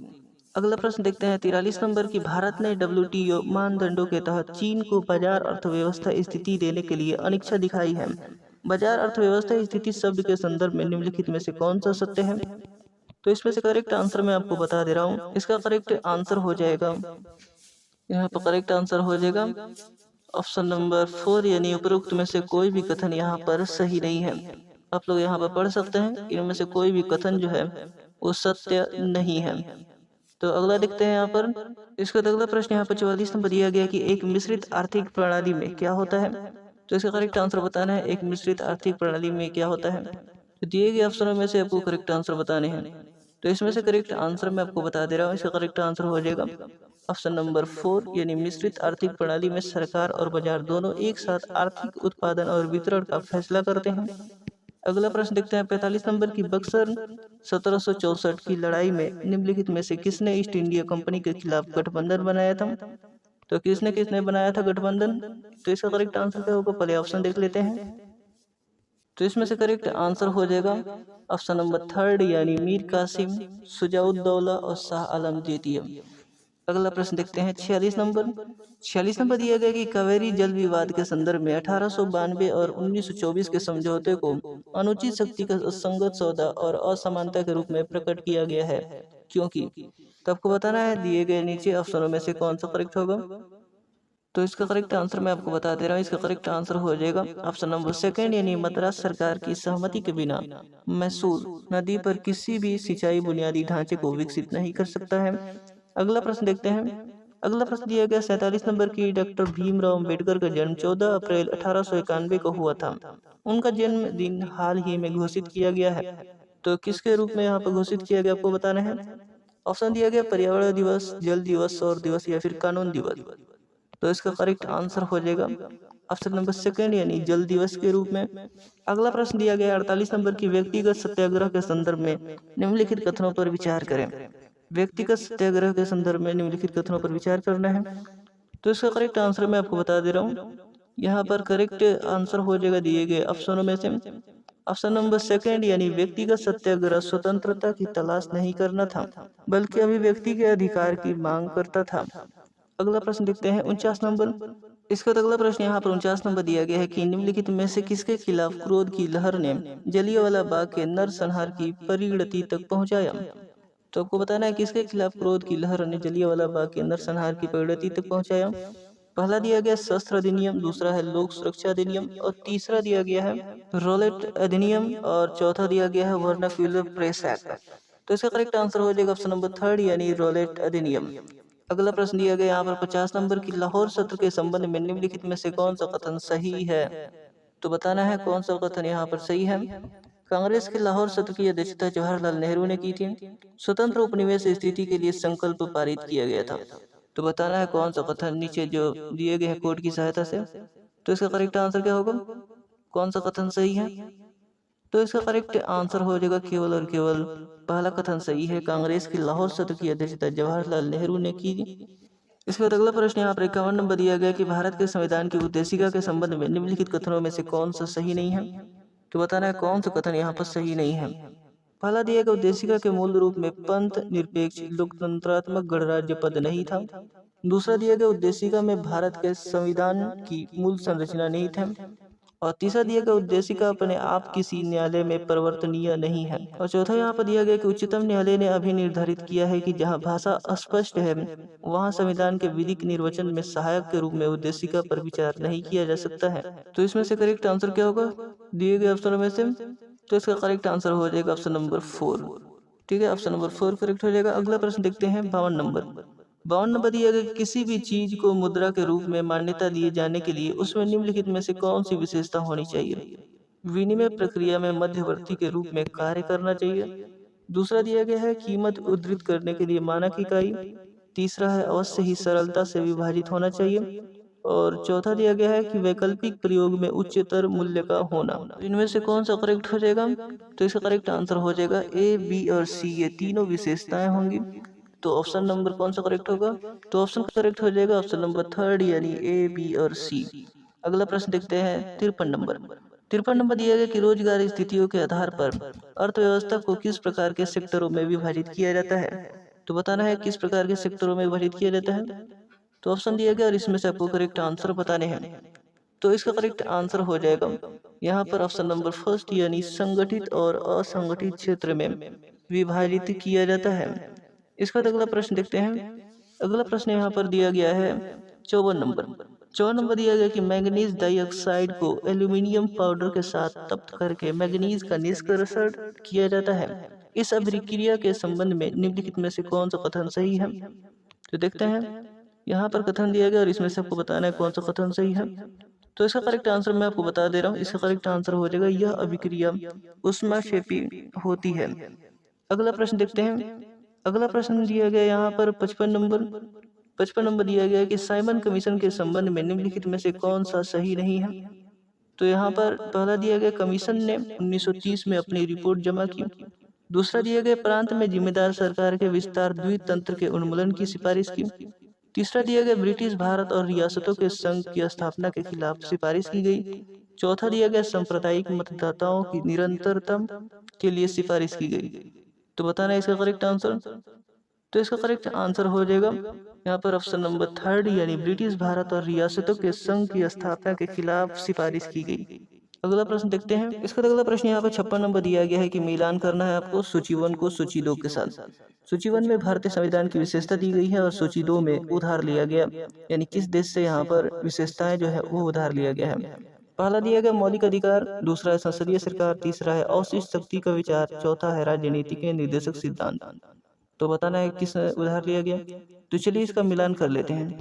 अगला प्रश्न देखते हैं 43 नंबर की भारत ने WTO मानदंडों के तहत चीन को बाजार अर्थव्यवस्था स्थिति देने के लिए अनिच्छा दिखाई है। बाजार अर्थव्यवस्था स्थिति शब्द के संदर्भ में निम्नलिखित में से कौन सा सत्य है। तो इसमें से करेक्ट आंसर मैं आपको बता दे रहा हूँ। इसका करेक्ट आंसर हो जाएगा, यहाँ पर करेक्ट आंसर हो जाएगा ऑप्शन नंबर 4, यानी उपरोक्त में से कोई भी कथन यहाँ पर सही नहीं है। आप लोग यहाँ पर पढ़ सकते हैं, इनमें से कोई भी कथन जो है वो सत्य नहीं है। तो अगला देखते हैं यहाँ पर। इसका अगला प्रश्न यहाँ पर 44 नंबर दिया गया कि एक मिश्रित आर्थिक प्रणाली में क्या होता है। तो इसका करेक्ट आंसर बताना है, एक मिश्रित आर्थिक प्रणाली में क्या होता है। तो दिए गए ऑप्शनों में से आपको करेक्ट आंसर बताने हैं। तो इसमें से करेक्ट आंसर मैं आपको बता दे रहा हूँ। इसका करेक्ट आंसर हो जाएगा ऑप्शन नंबर 4, यानी मिश्रित आर्थिक प्रणाली में सरकार और बाजार दोनों एक साथ आर्थिक उत्पादन और वितरण का फैसला करते हैं। अगला प्रश्न देखते हैं 45 नंबर की। बक्सर 1764 की लड़ाई में निम्नलिखित में से किसने ईस्ट इंडिया कंपनी के खिलाफ गठबंधन बनाया था। तो किसने किसने बनाया था गठबंधन। तो इसका करेक्ट आंसर क्या होगा, पहले ऑप्शन देख लेते हैं। तो इसमें से करेक्ट आंसर हो जाएगा ऑप्शन नंबर 3, यानी मीर कासिम, सुजाउद्दौला और शाह आलम द्वितीय। अगला प्रश्न देखते हैं 46 नंबर। 46 नंबर दिया गया कि कावेरी जल विवाद के संदर्भ में 1892 और 1924 के समझौते को अनुचित शक्ति का असंगत सौदा और असमानता के रूप में प्रकट किया गया है, क्योंकि। तो आपको बताना है दिए गए नीचे ऑप्शनों में से कौन सा करेक्ट होगा। तो इसका करेक्ट आंसर मैं आपको बता दे रहा हूँ। इसका करेक्ट आंसर हो जाएगा ऑप्शन नंबर 2, यानी मद्रास सरकार की सहमति के बिना मैसूर नदी पर किसी भी सिंचाई बुनियादी ढांचे को विकसित नहीं कर सकता है। अगला प्रश्न देखते हैं। अगला प्रश्न दिया गया 47 नंबर की। डॉक्टर भीमराव अम्बेडकर का जन्म 14 अप्रैल 1891 को हुआ था। उनका जन्मदिन हाल ही में घोषित किया गया है। तो किसके रूप में यहाँ पर घोषित किया गया आपको बताना है। ऑप्शन दिया गया पर्यावरण दिवस, जल दिवस, सौर दिवस या फिर कानून दिवस। तो इसका करेक्ट आंसर हो जाएगा ऑप्शन नंबर 2, यानी जल दिवस के रूप में। अगला प्रश्न दिया गया 48 नंबर की। व्यक्तिगत सत्याग्रह के संदर्भ में निम्नलिखित कथनों पर विचार करें। व्यक्तिगत सत्याग्रह के संदर्भ में निम्नलिखित कथनों पर विचार करना है। तो इसका करेक्ट आंसर मैं आपको बता दे रहा हूँ। यहाँ पर करेक्ट आंसर हो जाएगा दिए गए ऑप्शनों में से ऑप्शन नंबर 2, यानी व्यक्तिगत सत्याग्रह स्वतंत्रता की तलाश नहीं करना था, बल्कि अभिव्यक्ति के अधिकार की मांग करता था। अगला प्रश्न देखते हैं 49 नंबर। इसका अगला प्रश्न यहाँ पर 49 नंबर दिया गया है कि निम्नलिखित में से किसके खिलाफ क्रोध की लहर ने जलियांवाला बाग के नरसंहार की परिणति तक पहुंचाया। तो आपको बताना है किसके खिलाफ क्रोध की लहर ने जलियांवाला बाग के नरसंहार की परिणति तक पहुंचाया। पहला दिया गया शस्त्र अधिनियम, दूसरा है लोक सुरक्षा अधिनियम और तीसरा दिया गया है रोलेट अधिनियम और चौथा दिया गया है वर्नाक्यूलर प्रेस एक्ट। तो इसका करेक्ट आंसर हो जाएगा ऑप्शन नंबर 3, यानी रोलेट अधिनियम। अगला प्रश्न दिया गया यहाँ पर 50 नंबर की। लाहौर सत्र के संबंध में निम्नलिखित में से कौन सा कथन सही है। तो बताना है कौन सा कथन यहाँ पर सही है। कांग्रेस के लाहौर सत्र की अध्यक्षता जवाहरलाल नेहरू ने की थी। स्वतंत्र उपनिवेश स्थिति के लिए संकल्प पारित किया गया था। तो बताना है कौन सा कथन नीचे जो दिए गए हैं कोड की सहायता से। तो इसका करेक्ट आंसर क्या होगा, कौन सा कथन सही है। तो इसका करेक्ट आंसर हो जाएगा केवल और केवल पहला कथन सही है। कांग्रेस की लाहौर सत्र की अध्यक्षता जवाहरलाल नेहरू ने की। इसके बाद अगला प्रश्न यहाँ पर 51 नंबर दिया गया कि भारत के संविधान की उद्देशिका के संबंध में निम्नलिखित कथनों में से कौन सा सही नहीं है। तो बताना है कौन सा कथन यहाँ पर सही नहीं है। पहला दिया गया उद्देशिका के मूल रूप में पंथ निरपेक्ष लोकतंत्रात्मक गणराज्य पद नहीं था। दूसरा दिया गया उद्देशिका में भारत के संविधान की मूल संरचना नहीं था। और तीसरा दिया गया उद्देशिका अपने आप किसी न्यायालय में परिवर्तनीय नहीं है। और चौथा यहाँ पर दिया गया कि उच्चतम न्यायालय ने अभी निर्धारित किया है कि जहाँ भाषा अस्पष्ट है वहाँ संविधान के विधिक निर्वचन में सहायक के रूप में उद्देशिका पर विचार नहीं किया जा सकता है। तो इसमें से करेक्ट आंसर क्या होगा दिए गए ऑप्शनों में से। तो इसका करेक्ट आंसर हो जाएगा ऑप्शन नंबर 4। ठीक है, ऑप्शन नंबर 4 करेक्ट हो जाएगा। अगला प्रश्न देखते हैं 52 नंबर। 52 नंबर दिया गया कि किसी भी चीज को मुद्रा के रूप में मान्यता दिए जाने के लिए उसमें निम्नलिखित में से कौन सी विशेषता होनी चाहिए। विनिमय प्रक्रिया में मध्यवर्ती के रूप में कार्य करना चाहिए। दूसरा दिया गया है कीमत उद्धृत करने के लिए मानक इकाई। तीसरा है अवश्य ही सरलता से विभाजित होना चाहिए। और चौथा दिया गया है कि वैकल्पिक प्रयोग में उच्चतर मूल्य का होना। इनमें से कौन सा करेक्ट हो जाएगा। तो इसका करेक्ट आंसर हो जाएगा ए, बी और सी, ये तीनों विशेषताएं होंगी। तो ऑप्शन नंबर कौन सा करेक्ट होगा। तो ऑप्शन करेक्ट हो जाएगा ऑप्शन नंबर 3, यानी ए, बी और सी। अगला प्रश्न देखते हैं 53 नंबर। 53 नंबर दिया गया कि रोजगार स्थितियों के आधार पर अर्थव्यवस्था को किस प्रकार के सेक्टरों में विभाजित किया जाता है। तो बताना है किस प्रकार के सेक्टरों में विभाजित किया जाता है। तो ऑप्शन दिया गया और इसमें से आपको करेक्ट आंसर बताने हैं। तो इसका करेक्ट आंसर हो जाएगा यहाँ पर ऑप्शन नंबर 1, यानी संगठित और असंगठित क्षेत्र में विभाजित किया जाता है। इसका अगला प्रश्न देखते हैं। अगला प्रश्न यहाँ पर दिया गया है 54 नंबर। 54 नंबर दिया गया कि मैंगनीज डाइऑक्साइड को एल्यूमिनियम पाउडर के साथ तप्त करके मैंगनीज का निष्कर्षण किया जाता है। इस अभिक्रिया के संबंध में निम्नलिखित में से कौन सा कथन सही है? तो देखते हैं, यहाँ पर कथन दिया गया और इसमें से आपको बताना है कौन सा कथन सही है। तो इसका करेक्ट आंसर मैं आपको बता दे रहा हूँ। इसका करेक्ट आंसर हो जाएगा यह अभिक्रिया ऊष्माक्षेपी होती है। अगला प्रश्न देखते हैं। अगला प्रश्न दिया गया यहाँ पर 55 नंबर। 55 नंबर दिया गया कि साइमन कमीशन के संबंध में निम्नलिखित में से कौन सा सही नहीं है? तो यहाँ पर पहला दिया गया कमीशन ने 1930 में अपनी रिपोर्ट जमा की। दूसरा दिया गया प्रांत में जिम्मेदार सरकार के विस्तार द्वितंत्र के उन्मूलन की सिफारिश की। तीसरा दिया गया ब्रिटिश भारत और रियासतों के संघ की स्थापना के खिलाफ सिफारिश की गई। चौथा दिया गया सांप्रदायिक मतदाताओं की निरंतरता के लिए सिफारिश की गई। तो बताना है इसका करेक्ट आंसर। तो इसका करेक्ट आंसर हो जाएगा यहाँ पर ऑप्शन नंबर 3 यानी ब्रिटिश भारत और रियासतों के संघ की स्थापना के खिलाफ सिफारिश की गई। अगला प्रश्न देखते हैं। इसका अगला प्रश्न यहाँ पर 56 नंबर दिया गया है कि मिलान करना है आपको सूची 1 को सूची 2 के साथ। सूची 1 में भारतीय संविधान की विशेषता दी गई है और सूची 2 में उधार लिया गया, यानी किस देश से यहाँ पर विशेषताएं जो है वो उधार लिया गया है। पहला दिया गया मौलिक अधिकार, दूसरा है संसदीय सरकार, तीसरा है अवशिष्ट शक्ति का विचार, चौथा है राजनीति के निर्देशक सिद्धांत। तो बताना है किस उधार लिया गया। तो चलिए इसका मिलान कर लेते हैं।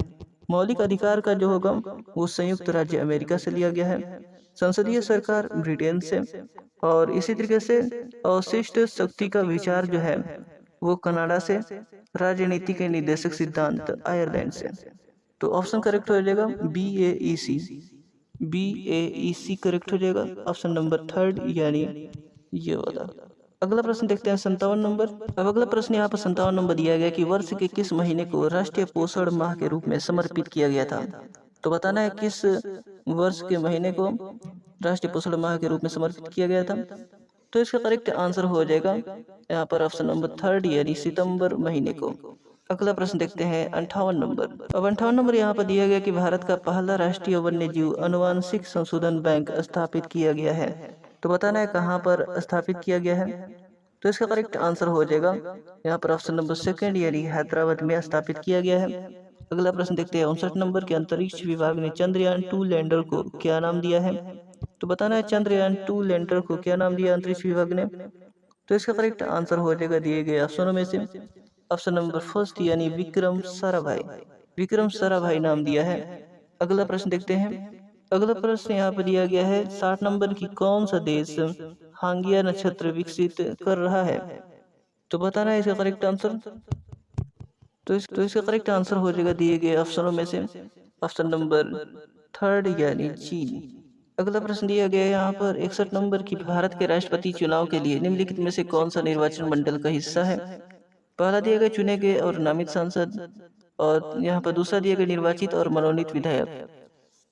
मौलिक अधिकार का जो होगा वो संयुक्त राज्य अमेरिका से लिया गया है, संसदीय सरकार ब्रिटेन से, और इसी तरीके से अवशिष्ट शक्ति का विचार जो है वो कनाडा से, राजनीति के निर्देशक सिद्धांत आयरलैंड से। तो ऑप्शन करेक्ट हो जाएगा BAEC। BAEC करेक्ट हो जाएगा ऑप्शन नंबर 3 यानी ये वाला। अगला प्रश्न देखते हैं 57 नंबर। अब अगला प्रश्न यहाँ पर 57 नंबर दिया गया कि वर्ष के किस महीने को राष्ट्रीय पोषण माह के रूप में समर्पित किया गया था। तो बताना है किस वर्ष के महीने को राष्ट्रीय पोषण माह के रूप में समर्पित किया गया था। तो इसका करेक्ट आंसर हो जाएगा यहाँ पर ऑप्शन नंबर 3 यानी सितंबर महीने को। अगला प्रश्न देखते हैं 58 नंबर। अब 58 नंबर यहाँ पर दिया गया कि भारत का पहला राष्ट्रीय वन्यजीव अनुवांशिक संशोधन बैंक स्थापित किया गया है। तो बताना है कहाँ पर स्थापित किया गया है। तो इसका करेक्ट आंसर हो जाएगा यहाँ पर ऑप्शन नंबर 2 यानी हैदराबाद में स्थापित किया गया है। अगला प्रश्न देखते हैं 59 नंबर के अंतरिक्ष विभाग ने चंद्रयान 2 लैंडर को क्या नाम दिया है। तो बताना है चंद्रयान 2 लैंडर को क्या नाम दिया अंतरिक्ष विभाग ने। तो इसका करेक्ट आंसर हो जाएगा दिए गए ऑप्शनों में से ऑप्शन नंबर 1 यानी विक्रम साराभाई। विक्रम साराभाई नाम दिया है। अगला प्रश्न देखते हैं। अगला प्रश्न यहाँ पर दिया गया है 60 नंबर की कौन सा देश हांगिया नक्षत्र विकसित कर रहा है। तो बताना है इसका करेक्ट आंसर। तो इसका करेक्ट आंसर हो जाएगा दिए गए ऑप्शनों में से ऑप्शन नंबर 3 यानी चीन। अगला प्रश्न दिया गया है यहाँ पर 61 नंबर की भारत के राष्ट्रपति चुनाव के लिए निम्नलिखित में से कौन सा निर्वाचन मंडल का हिस्सा है। पहला दिया गया चुने गए और नामित सांसद, और यहाँ पर दूसरा दिया गया निर्वाचित और मनोनीत विधायक।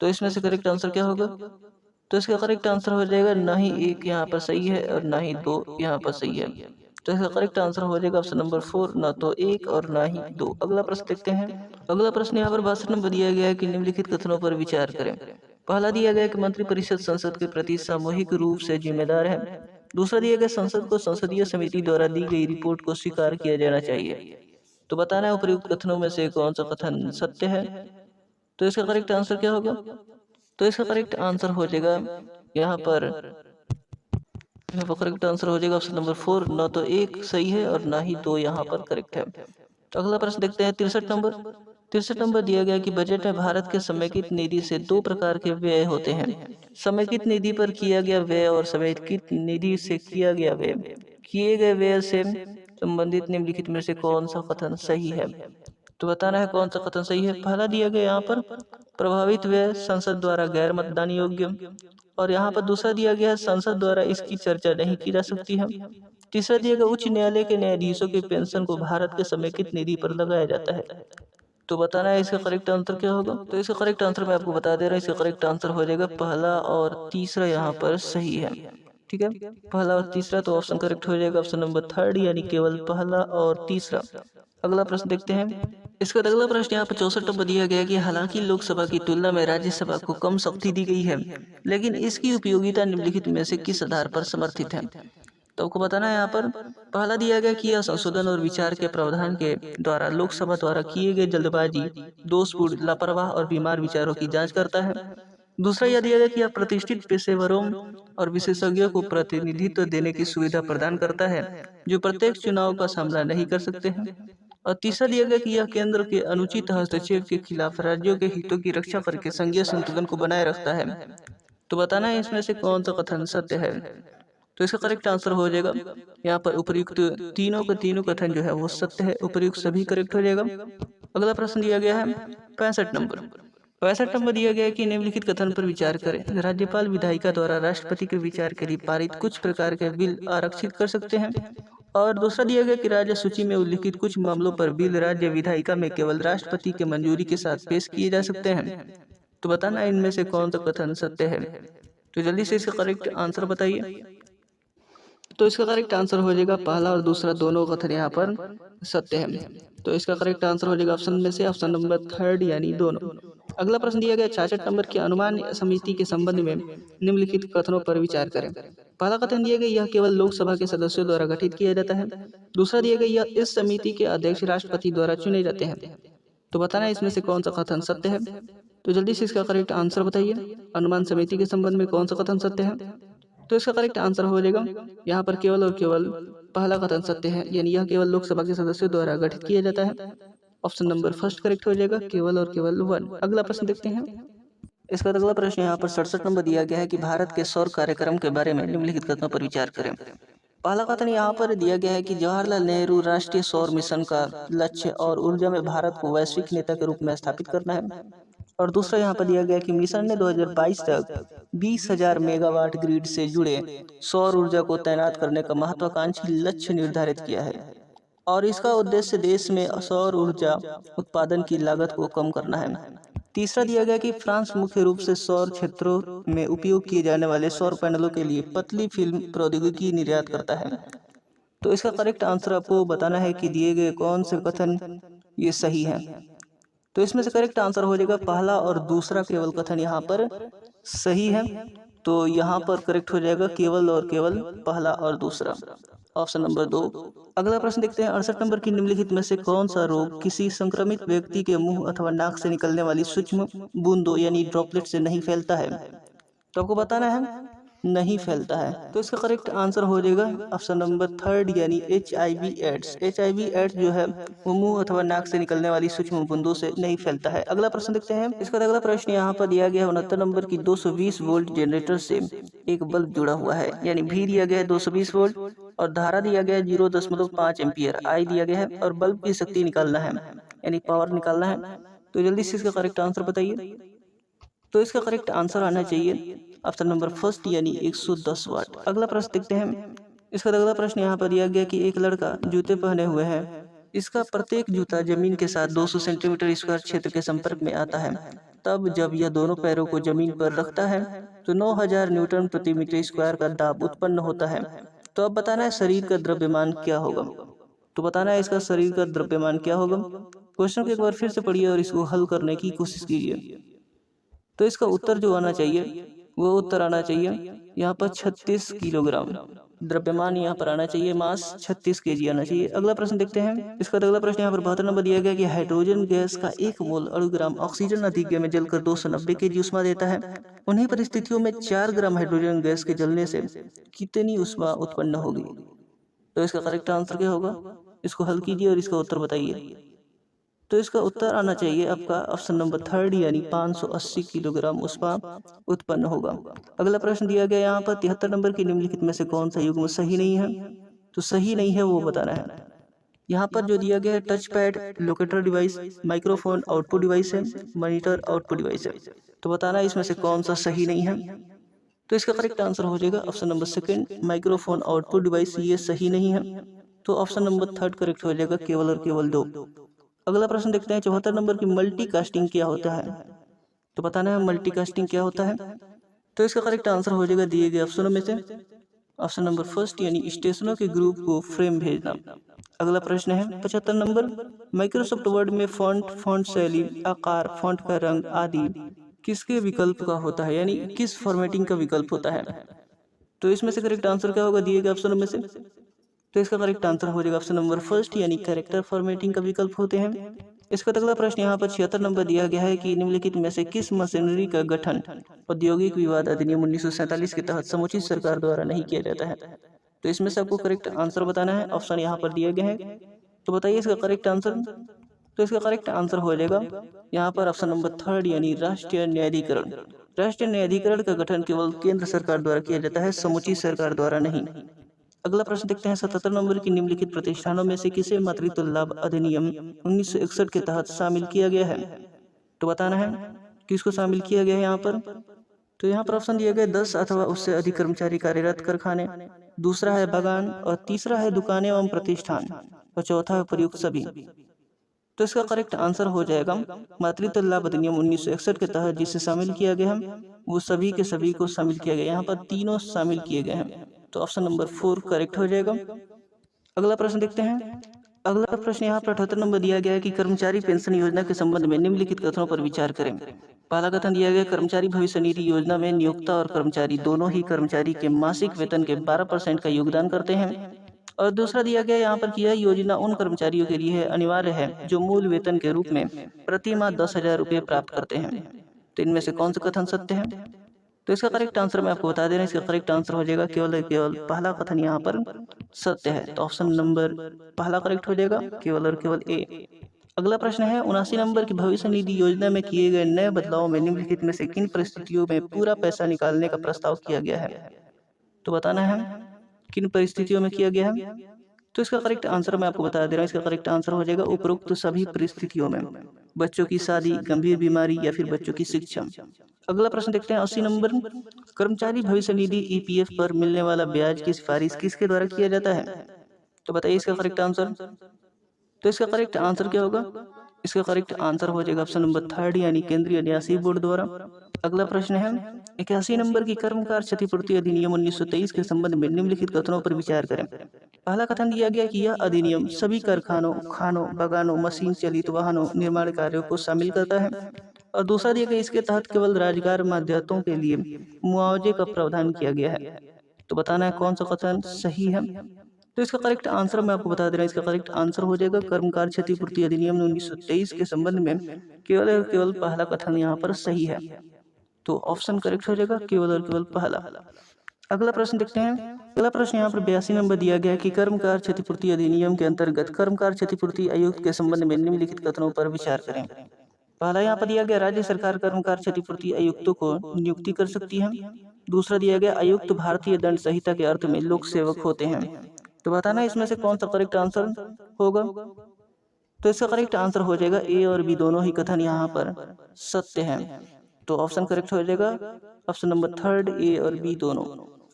तो इसमें से करेक्ट आंसर क्या होगा। तो इसका करेक्ट आंसर हो जाएगा ना ही 1 यहाँ पर सही है और ना ही 2 यहाँ पर सही है। तो इसका करेक्ट आंसर हो जाएगा ऑप्शन नंबर 4, ना तो 1 और ना ही 2। अगला प्रश्न देखते हैं। अगला प्रश्न यहाँ पर 62 नंबर दिया गया है कि निम्नलिखित कथनों पर विचार करें। पहला दिया गया कि मंत्रिपरिषद संसद के प्रति सामूहिक रूप से जिम्मेदार है। दूसरा दिया गया संसद को संसदीय समिति द्वारा दी गई रिपोर्ट को स्वीकार किया जाना चाहिए। तो बताना है उपर्युक्त कथनों में से कौन सा कथन सत्य है। तो इसका करेक्ट आंसर क्या होगा। तो इसका करेक्ट आंसर हो जाएगा यहाँ पर करेक्ट आंसर हो जाएगा ऑप्शन नंबर 4, ना तो 1 सही है और ना ही 2 यहाँ पर करेक्ट है। तो अगला प्रश्न देखते हैं 63 नंबर। 63 नंबर दिया गया कि बजट में भारत के समेकित निधि से 2 प्रकार के व्यय होते हैं। समेकित निधि पर किया गया व्यय और समेकित निधि से किया गया व्यय। किए गए व्यय से संबंधित निम्नलिखित में से कौन सा कथन सही है। तो बताना है कौन सा कथन सही है। पहला दिया गया यहाँ पर प्रभावित व्यय संसद द्वारा गैर मतदान योग्य, और यहाँ पर दूसरा दिया गया है संसद द्वारा इसकी चर्चा नहीं की जा सकती है। तीसरा दिया गया उच्च न्यायालय के न्यायाधीशों की पेंशन को भारत के समेकित निधि पर लगाया जाता है। तो बताना है इसका करेक्ट आंसर क्या होगा। तो इसका करेक्ट आंसर मैं आपको बता दे रहा हूँ। इसका करेक्ट आंसर हो जाएगा पहला और तीसरा यहाँ पर सही है। ठीक है, पहला और तीसरा। तो ऑप्शन करेक्ट हो जाएगा ऑप्शन नंबर 3 यानी केवल पहला और तीसरा। अगला प्रश्न देखते हैं। इसका अगला प्रश्न यहाँ पर 64 नंबर दिया गया कि हालांकि लोकसभा की तुलना में राज्यसभा को कम शक्ति दी गई है, लेकिन इसकी उपयोगिता निम्नलिखित में से किस आधार पर समर्थित है। तो आपको बताना है यहाँ पर पहला दिया गया कि यह संशोधन और विचार के प्रावधान के द्वारा लोकसभा द्वारा किए गए जल्दबाजी, दोषपूर्ण, लापरवाह और बीमार विचारों की जांच करता है। दूसरा यह दिया गया कि यह प्रतिष्ठित पेशेवरों और विशेषज्ञों को प्रतिनिधित्व देने की सुविधा प्रदान करता है जो प्रत्येक चुनाव का सामना नहीं कर सकते हैं। और तीसरा दिया गया कि यह केंद्र के अनुचित हस्तक्षेप के खिलाफ राज्यों के हितों की रक्षा करके संघीय संतुलन को बनाए रखता है। तो बताना है इसमें से कौन सा कथन सत्य है। तो इसका करेक्ट आंसर हो जाएगा यहाँ पर उपर्युक्त तीनों के तीनों कथन जो है वो सत्य है, उपर्युक्त सभी करेक्ट हो जाएगा। अगला प्रश्न दिया गया है 65 नंबर। 65 नंबर दिया गया है कि निम्नलिखित कथन पर विचार करें। राज्यपाल विधायिका द्वारा राष्ट्रपति के विचार के लिए पारित कुछ प्रकार के बिल आरक्षित कर सकते हैं। और दूसरा दिया गया कि राज्य सूची में उल्लिखित कुछ मामलों पर बिल राज्य विधायिका में केवल राष्ट्रपति के मंजूरी के साथ पेश किए जा सकते हैं। तो बताना इनमें से कौन सा कथन सत्य है। तो जल्दी से इसका करेक्ट आंसर बताइए। तो इसका करेक्ट आंसर हो जाएगा पहला और दूसरा दोनों कथन यहाँ पर सत्य है। तो इसका करेक्ट आंसर हो जाएगा ऑप्शन में से ऑप्शन नंबर 3 यानी दोनों। अगला प्रश्न दिया गया 66 नंबर के अनुमान समिति के संबंध में निम्नलिखित कथनों पर विचार करें। पहला कथन दिया गया यह केवल लोकसभा के सदस्यों द्वारा गठित किया जाता है। दूसरा दिया गया यह इस समिति के अध्यक्ष राष्ट्रपति द्वारा चुने जाते हैं। तो बताना इसमें से कौन सा कथन सत्य है। तो जल्दी से इसका करेक्ट आंसर बताइए। अनुमान समिति के संबंध में कौन सा कथन सत्य है। तो इसका करेक्ट आंसर हो जाएगा यहाँ पर केवल और केवल पहला कथन सत्य है, यानी यह केवल लोकसभा के सदस्यों द्वारा गठित किया जाता है। ऑप्शन नंबर फर्स्ट करेक्ट हो जाएगा, केवल और केवल 1। अगला प्रश्न देखते हैं। इसका अगला प्रश्न यहाँ पर 67 नंबर दिया गया है कि भारत के सौर कार्यक्रम के बारे में निम्नलिखित कथनों पर विचार करें। पहला कथन यहाँ पर दिया गया है कि जवाहरलाल नेहरू राष्ट्रीय सौर मिशन का लक्ष्य और ऊर्जा में भारत को वैश्विक नेता के रूप में स्थापित करना है। और दूसरा यहाँ पर दिया गया कि मिशन ने 2022 तक 20,000 मेगावाट ग्रिड से जुड़े सौर ऊर्जा को तैनात करने का महत्वाकांक्षी लक्ष्य निर्धारित किया है और इसका उद्देश्य देश में सौर ऊर्जा उत्पादन की लागत को कम करना है। तीसरा दिया गया कि फ्रांस मुख्य रूप से सौर क्षेत्रों में उपयोग किए जाने वाले सौर पैनलों के लिए पतली फिल्म प्रौद्योगिकी निर्यात करता है। तो इसका करेक्ट आंसर आपको बताना है कि दिए गए कौन से कथन ये सही है। तो इसमें से करेक्ट आंसर हो जाएगा पहला और दूसरा केवल कथन यहाँ पर सही है। तो यहाँ पर करेक्ट हो जाएगा केवल और केवल पहला और दूसरा, ऑप्शन नंबर 2। अगला प्रश्न देखते हैं 68 नंबर की निम्नलिखित में से कौन सा रोग किसी संक्रमित व्यक्ति के मुंह अथवा नाक से निकलने वाली सूक्ष्म बूंदों यानी ड्रॉपलेट से नहीं फैलता है। तो आपको बताना है नहीं फैलता है। तो इसका करेक्ट आंसर हो जाएगा ऑप्शन नंबर 3 यानी HIV एड्स। HIV एड्स जो है वो मुंह अथवा नाक से निकलने वाली सूक्ष्म बूंदों से नहीं फैलता है। अगला प्रश्न देखते हैं। इसका अगला प्रश्न यहाँ पर दिया गया है 69 नंबर की 220 वोल्ट जनरेटर से एक बल्ब जुड़ा हुआ है, यानी भी दिया गया है 220 वोल्ट और धारा दिया गया है 0.5 एम्पियर, आई दिया गया है और बल्ब की शक्ति निकालना है यानी पावर निकालना है। तो जल्दी से इसका करेक्ट आंसर बताइए। तो इसका करेक्ट आंसर आना चाहिए ऑप्शन नंबर फर्स्ट यानी 110 वाट। अगला प्रश्न देखते हैं। इसका अगला प्रश्न यहाँ पर दिया गया कि एक लड़का जूते पहने हुए है, इसका प्रत्येक जूता जमीन के साथ 200 सेंटीमीटर स्क्वायर क्षेत्र के संपर्क में आता है। तब जब यह दोनों पैरों को जमीन पर रखता है तो 9000 न्यूटन प्रति मीटर स्क्वायर का दाब उत्पन्न होता है। तो अब बताना है शरीर का द्रव्यमान क्या होगा। तो बताना है इसका शरीर का द्रव्यमान क्या होगा। क्वेश्चन को एक बार फिर से पढ़िए और इसको हल करने की कोशिश कीजिए। तो इसका उत्तर जो आना चाहिए वो उत्तर आना चाहिए यहाँ पर 36 किलोग्राम द्रव्यमान यहाँ पर आना चाहिए, मास 36 kg आना चाहिए। अगला प्रश्न देखते हैं। इसका अगला प्रश्न यहाँ पर 72 नंबर दिया गया कि हाइड्रोजन गैस का 1 मोल अणुग्राम ऑक्सीजन अधिक में जलकर 290 kg उष्मा देता है। उन्हीं परिस्थितियों में 4 ग्राम हाइड्रोजन गैस के जलने से कितनी उष्मा उत्पन्न होगी। तो इसका करेक्ट आंसर क्या होगा, इसको हल कीजिए और इसका उत्तर बताइए। तो इसका उत्तर आना चाहिए आपका ऑप्शन नंबर 3 यानी 580 किलोग्राम उष्मा उत्पन्न होगा। अगला प्रश्न दिया गया यहाँ पर 73 नंबर की निम्नलिखित में से कौन सा युग्म सही नहीं है। तो सही नहीं है वो बताना है। यहाँ पर जो दिया गया है touch pad, locator device, microphone output device है, मॉनिटर आउटपुट डिवाइस है। तो बताना इसमें से कौन सा सही नहीं है। तो इसका करेक्ट आंसर हो जाएगा option number 2 microphone output device, ये सही नहीं है। तो ऑप्शन नंबर 3 करेक्ट हो जाएगा केवल और केवल 2। अगला प्रश्न देखते हैं 74 नंबर की मल्टीकास्टिंग क्या होता है। तो बताना है मल्टीकास्टिंग क्या होता है। तो इसका करेक्ट आंसर हो जाएगा दिए गए ऑप्शनों में से ऑप्शन नंबर 1 यानी स्टेशनों के ग्रुप को फ्रेम भेजना। अगला प्रश्न है 75 नंबर, माइक्रोसॉफ्ट वर्ड में फॉन्ट शैली, आकार, फॉन्ट का रंग आदि किसके विकल्प का होता है, यानी किस फॉर्मेटिंग का विकल्प होता है। तो इसमें से करेक्ट आंसर क्या होगा दिए गए ऑप्शन में से? तो इसका करेक्ट आंसर हो जाएगा ऑप्शन नंबर फर्स्ट, यानी कैरेक्टर फॉर्मेटिंग का विकल्प होते हैं। इसका अगला प्रश्न यहाँ पर 76 नंबर दिया गया है कि निम्नलिखित में से किस मशीनरी का गठन औद्योगिक विवाद अधिनियम 1947 के तहत समुचित सरकार द्वारा नहीं किया जाता है? तो इसमें से आपको करेक्ट आंसर बताना है, ऑप्शन यहाँ पर दिए गए हैं। तो बताइए इसका करेक्ट आंसर। तो इसका करेक्ट आंसर हो जाएगा यहाँ पर ऑप्शन नंबर थर्ड, यानी राष्ट्रीय न्यायाधिकरण। राष्ट्रीय न्यायाधिकरण का गठन केवल केंद्र सरकार द्वारा किया जाता है, समुचित सरकार द्वारा नहीं। अगला प्रश्न देखते हैं 77 नंबर की, निम्नलिखित प्रतिष्ठानों में से किसे मातृत्व लाभ अधिनियम 1961 के तहत शामिल किया गया है? तो बताना है किसको शामिल किया गया है यहाँ पर। तो यहाँ पर ऑप्शन दिए गए 10 अथवा उससे अधिक कर्मचारी कार्यरत कारखाने, दूसरा है बागान, और तीसरा है दुकानें एवं प्रतिष्ठान, और चौथा है प्रयुक्त सभी। तो इसका करेक्ट आंसर हो जाएगा मातृत्व लाभ अधिनियम 1961 के तहत जिसे शामिल किया गया है वो सभी के सभी को शामिल किया गया। यहाँ पर तीनों शामिल किए गए हैं, तो ऑप्शन नंबर 4 करेक्ट हो जाएगा। अगला प्रश्न देखते हैं। अगला प्रश्न यहाँ पर 78 नंबर दिया गया है कि कर्मचारी पेंशन योजना के संबंध में निम्नलिखित कथनों पर विचार करें। पहला कथन दिया गया, कर्मचारी भविष्य निधि योजना में नियोक्ता और कर्मचारी दोनों ही कर्मचारी के मासिक वेतन के 12% का योगदान करते हैं। और दूसरा दिया गया यहाँ पर कि यह योजना उन कर्मचारियों के लिए अनिवार्य है जो मूल वेतन के रूप में प्रति माह 10,000 रुपये प्राप्त करते हैं। तो इनमें से कौन सा कथन सत्य है? तो इसका करेक्ट आंसर मैं आपको बता दे रहा हूँ, इसका करेक्ट आंसर हो जाएगा केवल पहला कथन यहाँ पर सत्य है। तो ऑप्शन नंबर पहला करेक्ट हो जाएगा, केवल और केवल ए। अगला प्रश्न है 79 नंबर की, भविष्य निधि योजना में किए गए नए बदलाव में निम्नलिखित में से किन परिस्थितियों में पूरा पैसा निकालने का प्रस्ताव किया गया है? तो बताना है किन परिस्थितियों में किया गया है। तो इसका करेक्ट आंसर मैं आपको बता दे रहा हूँ, इसका करेक्ट आंसर हो जाएगा उपरोक्त सभी परिस्थितियों में, बच्चों की शादी, गंभीर बीमारी या फिर बच्चों की शिक्षा। अगला प्रश्न देखते हैं 80 नंबर, कर्मचारी भविष्य निधि ईपीएफ पर मिलने वाला ब्याज की सिफारिश किसके द्वारा किया जाता है? तो बताइए इसका करेक्ट आंसर। तो इसका करेक्ट आंसर क्या होगा? इसका करेक्ट आंसर हो जाएगा ऑप्शन नंबर थर्ड, यानी केंद्रीय न्यासी बोर्ड द्वारा। अगला प्रश्न है 81 नंबर की, कर्मकार क्षतिपूर्ति अधिनियम 1923 के संबंध में निम्नलिखित कथनों पर विचार करें। पहला कथन दिया गया कि यह अधिनियम सभी कारखानों, खानों, बागानों, मशीन चलित वाहनों, निर्माण कार्यों को शामिल करता है। और दूसरा दिया गया इसके तहत केवल रोजगार माध्यमों के लिए मुआवजे का प्रावधान किया गया है। तो बताना है कौन सा कथन सही है। तो इसका करेक्ट आंसर मैं आपको बता दे रहा हूँ, इसका करेक्ट आंसर हो जाएगा कर्मकार क्षतिपूर्ति अधिनियम 1923 के संबंध में केवल और केवल पहला कथन यहाँ पर सही है। तो ऑप्शन करेक्ट हो जाएगा केवल और केवल पहला। अगला प्रश्न देखते हैं। अगला प्रश्न यहाँ पर 82 नंबर दिया गया है कि कर्मकार क्षतिपूर्ति अधिनियम के अंतर्गत कर्मकार क्षतिपूर्ति आयुक्त के संबंध में निम्नलिखित कथनों पर विचार करें। पहला यहाँ पर दिया गया, राज्य सरकार कर्मकार क्षतिपूर्ति आयुक्तों को नियुक्ति कर सकती है। दूसरा दिया गया, आयुक्त भारतीय दंड संहिता के अर्थ में लोक सेवक होते हैं। तो बताना इसमें से कौन सा करेक्ट आंसर होगा। तो इसका करेक्ट आंसर हो जाएगा ए और बी दोनों ही कथन यहाँ पर सत्य है। तो ऑप्शन करेक्ट हो जाएगा ऑप्शन नंबर थर्ड, ए और बी दोनों।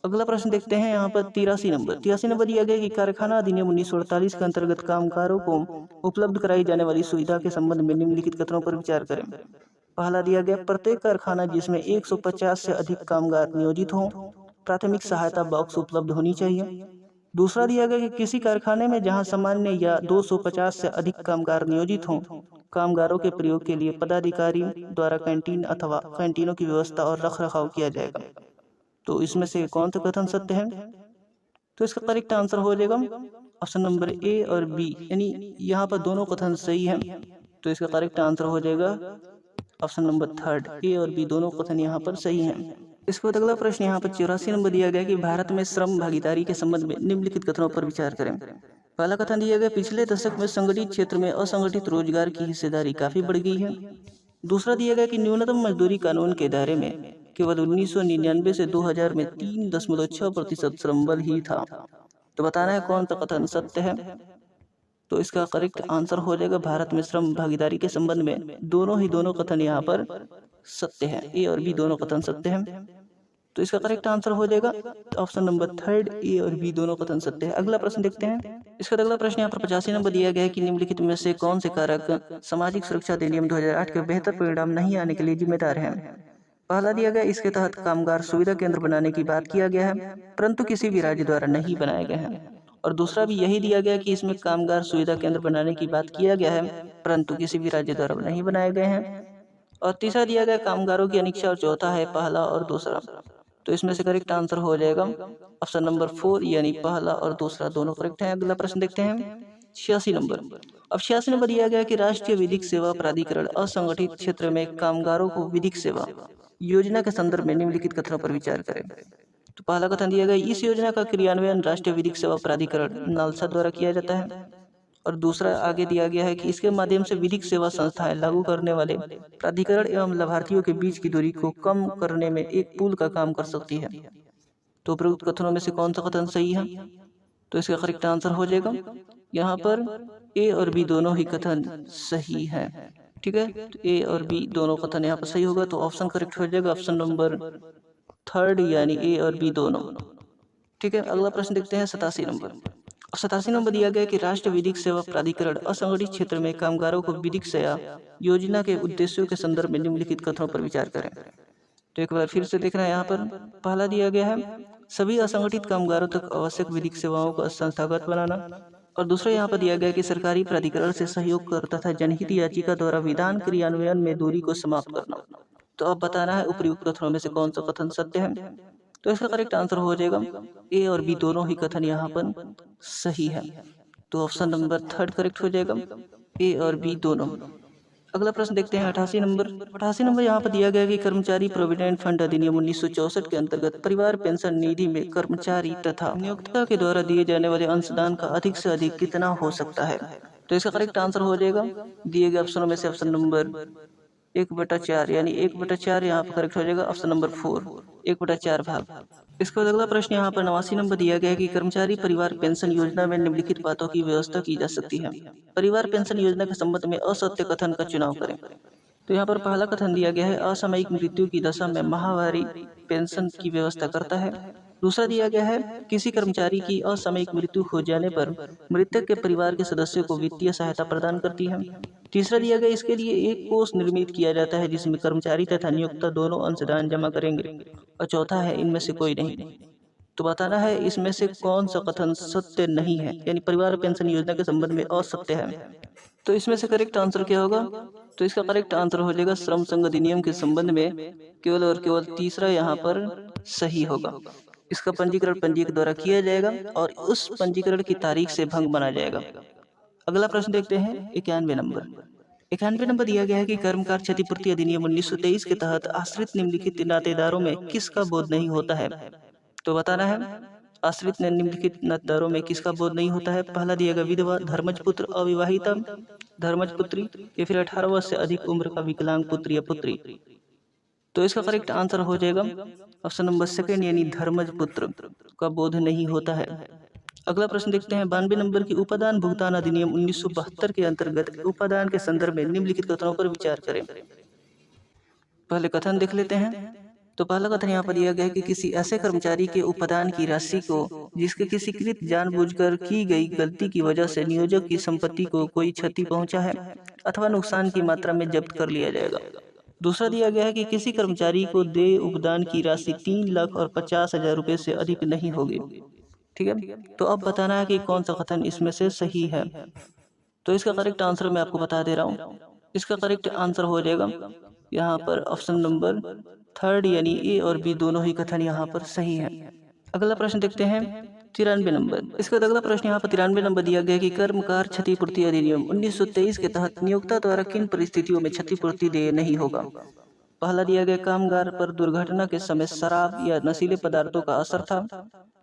अगला प्रश्न देखते हैं यहाँ पर 83 नंबर दिया गया कि कारखाना अधिनियम 1948 के अंतर्गत कामगारों को उपलब्ध कराई जाने वाली सुविधा के संबंध में निम्नलिखित कथनों पर विचार करें। पहला दिया गया, प्रत्येक कारखाना जिसमें 150 से अधिक कामगार नियोजित हों, प्राथमिक सहायता बॉक्स उपलब्ध होनी चाहिए। दूसरा दिया गया कि किसी कारखाने में जहां सामान्य या 250 से अधिक कामगार नियोजित हों, कामगारों के प्रयोग के लिए पदाधिकारी द्वारा कैंटीन अथवा कैंटीनों की व्यवस्था और रखरखाव किया जाएगा। तो इसमें से कौन सा कथन सत्य है? तो इसका करेक्ट आंसर हो जाएगा ऑप्शन नंबर ए और बी, यानी यहाँ पर दोनों कथन सही है। तो इसका करेक्ट आंसर हो जाएगा ऑप्शन नंबर थर्ड, ए और बी दोनों कथन यहाँ पर सही हैं। इसके बाद अगला प्रश्न यहाँ पर 84 नंबर दिया गया कि भारत में श्रम भागीदारी के संबंध में निम्नलिखित कथनों पर विचार करें। पहला कथन दिया गया, पिछले दशक में संगठित क्षेत्र में असंगठित रोजगार की हिस्सेदारी काफी बढ़ गई है। दूसरा दिया गया कि न्यूनतम मजदूरी कानून के दायरे में केवल 1999 से 2000 में 3.6% श्रम बल ही था। तो बताना है कौन सा कथन सत्य है। तो इसका करेक्ट आंसर हो जाएगा भारत में श्रम भागीदारी के संबंध में दोनों कथन यहाँ पर सत्य है, ए और बी दोनों कथन सत्य हैं। तो इसका करेक्ट आंसर हो जाएगा ऑप्शन नंबर थर्ड, ए और बी दोनों कथन सत्य है। अगला प्रश्न देखते हैं। इसका अगला प्रश्न यहाँ पर 85 नंबर दिया गया है कि निम्नलिखित में से कौन से कारक सामाजिक सुरक्षा अधिनियम 2008 के बेहतर परिणाम नहीं आने के लिए जिम्मेदार हैं। पहला दिया गया, इसके तहत कामगार सुविधा केंद्र बनाने की बात किया गया है, परंतु किसी भी राज्य द्वारा नहीं बनाए गए हैं। और दूसरा भी यही दिया गया कि इसमें कामगार सुविधा केंद्र बनाने की बात किया गया है, परंतु किसी भी राज्य द्वारा नहीं बनाए गए हैं। और तीसरा दिया गया कामगारों की अनिच्छा, और चौथा है पहला और दूसरा। तो इसमें से करेक्ट आंसर हो जाएगा ऑप्शन नंबर 4 यानी पहला और दूसरा दोनों करेक्ट है। अगला प्रश्न देखते हैं 86 नंबर। अब 86 नंबर दिया गया कि राष्ट्रीय विधिक सेवा प्राधिकरण असंगठित क्षेत्र में कामगारों को विधिक सेवा योजना के संदर्भ में निम्नलिखित कथनों पर विचार करें। तो पहला कथन दिया गया, इस योजना का क्रियान्वयन राष्ट्रीय विधिक सेवा प्राधिकरण नालसा द्वारा किया जाता है। और दूसरा आगे दिया गया है कि इसके माध्यम से विधिक सेवा संस्थाएं लागू करने वाले प्राधिकरण एवं लाभार्थियों के बीच की दूरी को कम करने में एक पुल का काम कर सकती है। तो उपरोक्त कथनों में से कौन सा कथन सही है? तो इसका करेक्ट आंसर हो जाएगा यहाँ पर ए और बी दोनों ही कथन सही है। ठीक है, तो ए और बी दोनों कथन यहाँ पर सही होगा, तो ऑप्शन करेक्ट हो जाएगा ऑप्शन नंबर 3 यानी ए और बी दोनों। ठीक है, अगला प्रश्न देखते हैं 87 नंबर। 87 नंबर दिया गया कि राष्ट्रीय विधिक सेवा प्राधिकरण असंगठित क्षेत्र में कामगारों को विधिक सेवा योजना के उद्देश्यों के संदर्भ में निम्नलिखित कथनों पर विचार करें। तो एक बार फिर से देखना है, यहाँ पर पहला दिया गया है सभी असंगठित कामगारों तक आवश्यक विधिक सेवाओं को संस्थागत बनाना, और दूसरा यहाँ पर दिया गया कि सरकारी प्राधिकरण से सहयोग कर तथा जनहित याचिका द्वारा विधान क्रियान्वयन में दूरी को समाप्त करना। तो अब बताना है उपयुक्त कथनों में से कौन सा कथन सत्य है। तो इसका करेक्ट आंसर हो जाएगा ए और बी दोनों ही कथन यहाँ पर सही है, तो ऑप्शन नंबर 3 करेक्ट हो जाएगा, ए और बी दोनों। अगला प्रश्न देखते हैं 88 नंबर। 88 नंबर यहाँ पर दिया गया कि कर्मचारी प्रोविडेंट फंड अधिनियम 1964 के अंतर्गत परिवार पेंशन निधि में कर्मचारी तथा नियोक्ता के द्वारा दिए जाने वाले अंशदान का अधिक से अधिक कितना हो सकता है। तो इसका करेक्ट आंसर हो जाएगा दिए गए ऑप्शनों में से ऑप्शन नंबर 1/4 यानी 1/4 यहाँ पर करेक्ट हो जाएगा ऑप्शन नंबर 4 1/4 भाग। इसके बाद अगला प्रश्न यहाँ पर 89 नंबर दिया गया है कि कर्मचारी परिवार पेंशन योजना में निम्नलिखित बातों की व्यवस्था की जा सकती है। परिवार पेंशन योजना के संबंध में असत्य कथन का चुनाव करें। तो यहाँ पर पहला कथन दिया गया है असामयिक मृत्यु की दशा में माहवारी पेंशन की व्यवस्था करता है। दूसरा दिया गया है किसी कर्मचारी की असामयिक मृत्यु हो जाने पर मृतक के परिवार के सदस्यों को वित्तीय सहायता प्रदान करती है। तीसरा दिया गया इसके लिए एक कोष निर्मित किया जाता है जिसमें कर्मचारी तथा नियोक्ता दोनों अंशदान जमा करेंगे। और चौथा है इनमें से कोई नहीं। तो बताना है इसमें से कौन सा कथन सत्य नहीं है, यानी परिवार पेंशन योजना के संबंध में असत्य है। तो इसमें से करेक्ट आंसर क्या होगा? तो इसका करेक्ट आंसर हो जाएगा श्रम संघ अधिनियम के संबंध में केवल और केवल तीसरा यहाँ पर सही होगा। इसका पंजीकरण पंजीयक द्वारा किया जाएगा और उस पंजीकरण की तारीख से भंग बना जाएगा। अगला प्रश्न देखते हैं 91 नंबर। 91 नंबर दिया गया है कि कर्मकार क्षतिपूर्ति अधिनियम 1923 के तहत आश्रित निम्नलिखित नातेदारों में किसका बोध नहीं होता है। तो बताना है आश्रित निम्नलिखित नातेदारों में किसका बोध नहीं होता है। पहला दिया गया विधवा, धर्मज पुत्र, अविवाहिता, धर्मज पुत्री या फिर 18 वर्ष से अधिक उम्र का विकलांग पुत्र या पुत्री। तो इसका करेक्ट आंसर हो जाएगा ऑप्शन नंबर 2 यानी धर्मज पुत्र का बोध नहीं होता है। अगला प्रश्न देखते हैं 92 नंबर की उपादान भुगतान अधिनियम 1972 के अंतर्गत उपादान के संदर्भ में निम्नलिखित कथनों पर विचार करें। पहले कथन देख लेते हैं। तो पहला कथन यहाँ पर दिया गया है कि किसी ऐसे कर्मचारी के उपादान की राशि को जिसके किसी कृत जानबूझकर की गई गलती की वजह से नियोजक की संपत्ति को कोई क्षति पहुंचा है अथवा नुकसान की मात्रा में जब्त कर लिया जाएगा। दूसरा दिया गया है कि किसी कर्मचारी को देय उपदान की राशि 3,50,000 रुपये से अधिक नहीं होगी। ठीक है, तो अब बताना है कि कौन सा कथन इसमें से सही है। तो इसका करेक्ट आंसर मैं आपको बता दे रहा हूँ। इसका करेक्ट आंसर हो जाएगा यहाँ पर ऑप्शन नंबर 3 यानी ए और बी दोनों ही कथन यहाँ पर सही है। अगला प्रश्न देखते हैं 93 नंबर। इसका अगला प्रश्न यहाँ पर 93 नंबर दिया गया कि कर्मकार क्षतिपूर्ति अधिनियम 1923 के तहत नियोक्ता द्वारा किन परिस्थितियों में क्षतिपूर्ति देय नहीं होगा। पहला दिया गया कामगार पर दुर्घटना के समय शराब या नशीले पदार्थों का असर था।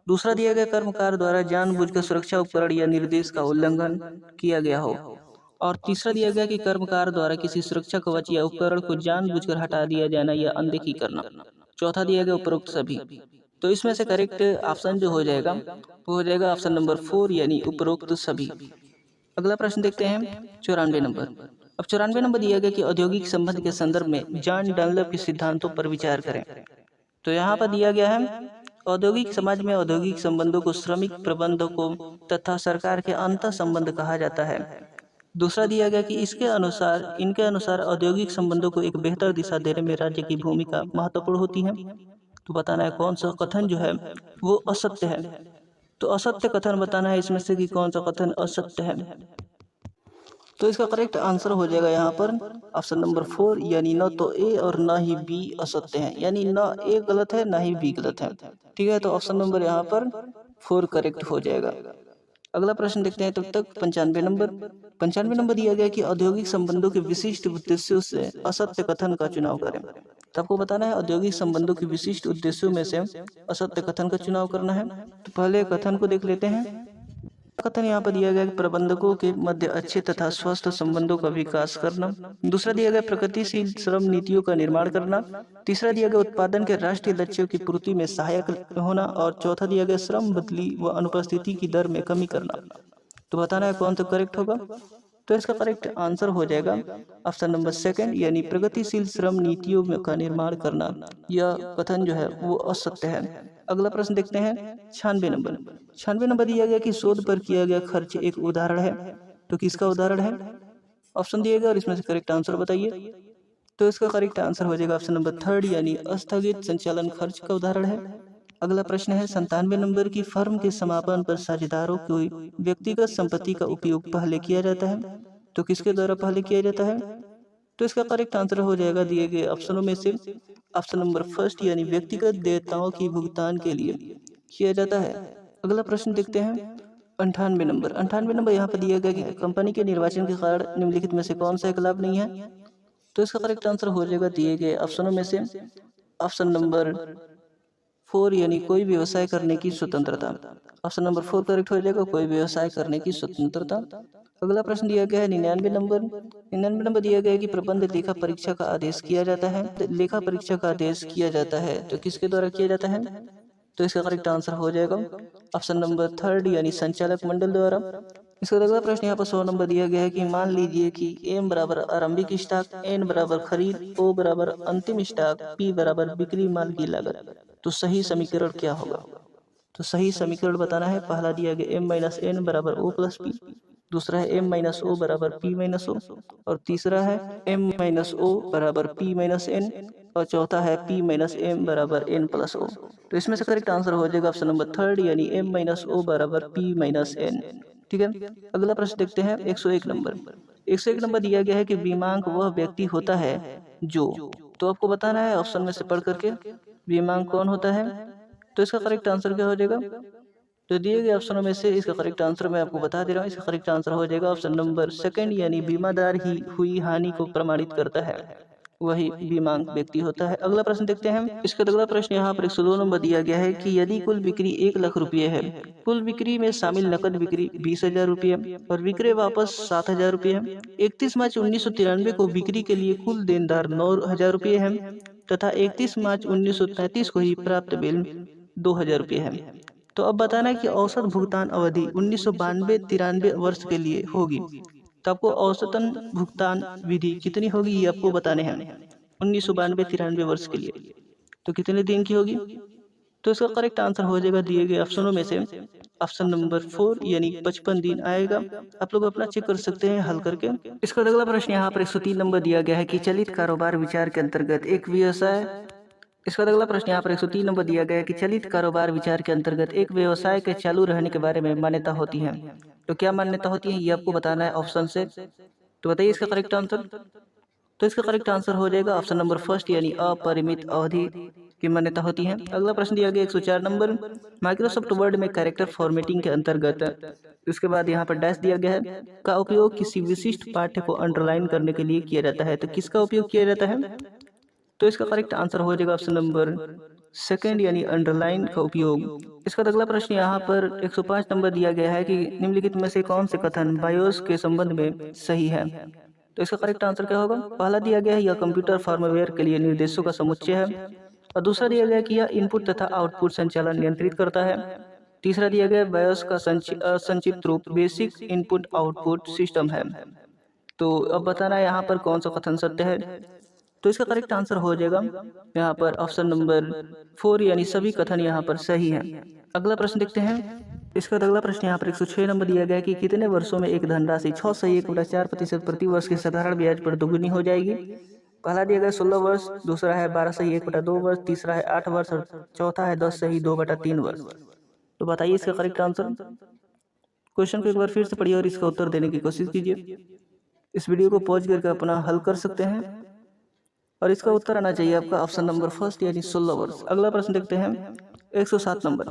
दूसरा दिया गया कर्मकार द्वारा जानबूझकर सुरक्षा उपकरण या निर्देश का उल्लंघन किया गया हो। और तीसरा दिया गया कि कर्मकार द्वारा किसी सुरक्षा कवच या उपकरण को जानबूझकर हटा दिया जाना या अनदेखी करना। चौथा दिया गया उपरोक्त सभी। तो इसमें से करेक्ट ऑप्शन जो हो जाएगा वो हो जाएगा ऑप्शन नंबर 4 यानी उपरोक्त सभी। अगला प्रश्न देखते हैं 94 नंबर। अब 94 नंबर दिया गया कि औद्योगिक संबंध के संदर्भ में जॉन डनलप के सिद्धांतों पर विचार करें। तो यहाँ पर दिया गया है औद्योगिक समाज में औद्योगिक संबंधों को श्रमिक प्रबंधकों तथा सरकार के अंतर संबंध कहा जाता है। दूसरा दिया गया कि इनके अनुसार औद्योगिक संबंधों को एक बेहतर दिशा देने में राज्य की भूमिका महत्वपूर्ण होती है। तो बताना है कौन सा कथन जो है वो असत्य है। तो असत्य कथन बताना है इसमें से कि कौन सा कथन असत्य है। तो इसका करेक्ट आंसर हो जाएगा यहाँ पर ऑप्शन नंबर 4, यानी न तो ए और ना ही बी असत्य है, यानी ना ए गलत है ना ही बी गलत है। ठीक है, तो ऑप्शन नंबर यहाँ पर 4 करेक्ट हो जाएगा। अगला प्रश्न देखते हैं, तब तक 95 नंबर दिया गया कि औद्योगिक संबंधों के विशिष्ट उद्देश्यों से असत्य कथन का चुनाव करें। तो आपको बताना है औद्योगिक संबंधों के विशिष्ट उद्देश्यों में से असत्य कथन का चुनाव करना है। तो पहले कथन को देख लेते हैं। कथन यहाँ पर दिया गया कि प्रबंधकों के मध्य अच्छे तथा स्वस्थ संबंधों का विकास करना। दूसरा दिया गया प्रगतिशील श्रम नीतियों का निर्माण करना। तीसरा दिया गया उत्पादन के राष्ट्रीय लक्ष्यों की पूर्ति में सहायक होना। और चौथा दिया गया श्रम बदली व अनुपस्थिति की दर में कमी करना। तो बताना है कौन सा करेक्ट होगा। तो इसका करेक्ट आंसर हो जाएगा ऑप्शन नंबर 2, यानी प्रगतिशील श्रम नीतियों का निर्माण करना। यह कथन जो है वो असत्य है। अगला प्रश्न देखते हैं 96 नंबर दिया गया कि शोध पर किया गया खर्च एक उदाहरण है। तो किसका उदाहरण है, ऑप्शन दिए गए और इसमें से करेक्ट आंसर बताइए। तो इसका करेक्ट आंसर हो जाएगा ऑप्शन नंबर 3, यानी अस्थगित संचालन खर्च का उदाहरण है। अगला प्रश्न है 97 नंबर की फर्म के समापन पर साझेदारों की व्यक्तिगत संपत्ति का उपयोग पहले किया जाता है। तो किसके द्वारा पहले किया जाता है। तो इसका करेक्ट आंसर हो जाएगा दिए गए ऑप्शनों में से ऑप्शन नंबर 1, यानी व्यक्तिगत देयताओं की भुगतान के लिए किया जाता है। अगला प्रश्न देखते हैं 98 नंबर यहाँ पर दिया गया है कंपनी के निर्वाचन के कारण निम्नलिखित में से कौन सा एक लाभ नहीं है। तो इसका करेक्ट आंसर हो जाएगा दिए गए ऑप्शनों में से ऑप्शन नंबर 4, यानी कोई व्यवसाय करने की स्वतंत्रता। ऑप्शन नंबर 4 करेक्ट हो जाएगा, कोई व्यवसाय करने की स्वतंत्रता। अगला प्रश्न दिया गया है 99 नंबर दिया गया है कि प्रबंध लेखा परीक्षा का आदेश किया जाता है। लेखा परीक्षा का आदेश किया जाता है तो किसके द्वारा किया जाता है। तो इसका करेक्ट आंसर हो जाएगा ऑप्शन नंबर 3, यानी संचालक मंडल द्वारा। इसका अगला प्रश्न यहाँ पर 100 नंबर दिया गया है कि मान लीजिए कि M बराबर आरंभिक स्टॉक, N बराबर खरीद, O बराबर अंतिम स्टॉक, P बराबर बिक्री माल की लागत। तो सही समीकरण क्या होगा। तो सही समीकरण बताना है। पहला दिया गया M माइनस N बराबर O प्लस P, दूसरा है M माइनस O बराबर P माइनस O, और तीसरा है M माइनस O बराबर P माइनस N, और चौथा है P माइनस M बराबर N प्लस O। तो इसमें से करेक्ट आंसर हो जाएगा ऑप्शन नंबर 3, यानी M माइनस O बराबर P माइनस N। ठीक है, अगला प्रश्न देखते हैं 101 नंबर दिया गया है कि बीमांक वह व्यक्ति होता है जो। तो आपको बताना है ऑप्शन में से पढ़ करके बीमांक कौन होता है। तो इसका करेक्ट आंसर क्या हो जाएगा। तो दिए गए ऑप्शनों में से इसका करेक्ट आंसर मैं आपको बता दे रहा हूँ। इसका करेक्ट आंसर हो जाएगा ऑप्शन नंबर 2, यानी बीमादार ही हुई हानि को प्रमाणित करता है, वही बीमांक व्यक्ति होता है। अगला प्रश्न देखते हैं। इसका अगला प्रश्न यहाँ पर 102 नंबर दिया गया है कि यदि कुल बिक्री 1 लाख रुपये है, कुल बिक्री में शामिल नकद बिक्री 20,000 रुपये और विक्रय वापस 7,000 रुपये है। 31 मार्च 1993 को बिक्री के लिए कुल देनदार 9,000 रुपये है तथा 31 मार्च 1933 को ही प्राप्त बिल 2,000 रुपये है। तो अब बताना है कि औसत भुगतान अवधि 1992-93 वर्ष के लिए होगी। तो आपको औसतन भुगतान विधि कितनी होगी ये आपको बताने हैं 1992-93 वर्ष के लिए। तो कितने दिन की होगी। तो इसका करेक्ट आंसर हो जाएगा दिए गए ऑप्शनों में से ऑप्शन नंबर 4, यानी 55 दिन आएगा। आप लोग अपना चेक कर सकते हैं हल करके। इसका अगला प्रश्न यहाँ पर 103 नंबर दिया गया है कि चलित कारोबार विचार के अंतर्गत एक व्यवसाय। इसका अगला प्रश्न यहाँ पर 103 नंबर दिया गया है कि चलित कारोबार विचार के अंतर्गत एक व्यवसाय के चालू रहने के बारे में मान्यता होती है। तो क्या मान्यता होती है ये आपको बताना है ऑप्शन से। तो बताइए इसका करेक्ट आंसर। तो इसका करेक्ट आंसर हो जाएगा ऑप्शन नंबर 1, यानी अपरिमित अवधि की मान्यता होती है। अगला प्रश्न दिया गया 104 नंबर माइक्रोसॉफ्ट वर्ड में कैरेक्टर फॉर्मेटिंग के अंतर्गत उसके बाद यहाँ पर डैश दिया गया है का उपयोग किसी विशिष्ट पाठ्य को अंडरलाइन करने के लिए किया जाता है। तो किसका उपयोग किया जाता है। तो इसका करेक्ट आंसर हो जाएगा ऑप्शन नंबर 2, यानी अंडरलाइन का उपयोग। इसका अगला प्रश्न यहाँ पर 105 नंबर दिया गया है कि निम्नलिखित में से कौन से कथन बायोस के संबंध में सही है। तो इसका करेक्ट आंसर क्या होगा। पहला दिया गया है यह कंप्यूटर फर्मवेयर के लिए निर्देशों का समुच्चय है, और दूसरा दिया गया कि यह इनपुट तथा आउटपुट संचालन नियंत्रित करता है। तीसरा दिया गया बायोस का संक्षिप्त रूप बेसिक इनपुट आउटपुट सिस्टम है। तो अब बताना है यहाँ पर कौन सा कथन सत्य है। तो इसका करेक्ट आंसर हो जाएगा यहाँ पर ऑप्शन नंबर 4, यानी सभी कथन यहाँ पर सही हैं। अगला प्रश्न देखते हैं। इसका अगला प्रश्न यहाँ पर 106 नंबर दिया गया है कि कितने वर्षों में एक धनराशि 6.1% प्रति वर्ष के साधारण ब्याज पर दोगुनी हो जाएगी। पहला दिया गया 16 वर्ष, दूसरा है 12.1/2 वर्ष, तीसरा है 8 वर्ष और चौथा है 10.2/3 वर्ष। तो बताइए इसका करेक्ट आंसर। क्वेश्चन को एक बार फिर से पढ़िए और इसका उत्तर देने की कोशिश कीजिए। इस वीडियो को पॉज करके अपना हल कर सकते हैं और इसका उत्तर आना चाहिए आपका ऑप्शन नंबर फर्स्ट यानी 16 वर्ष। अगला प्रश्न देखते हैं 107 नंबर।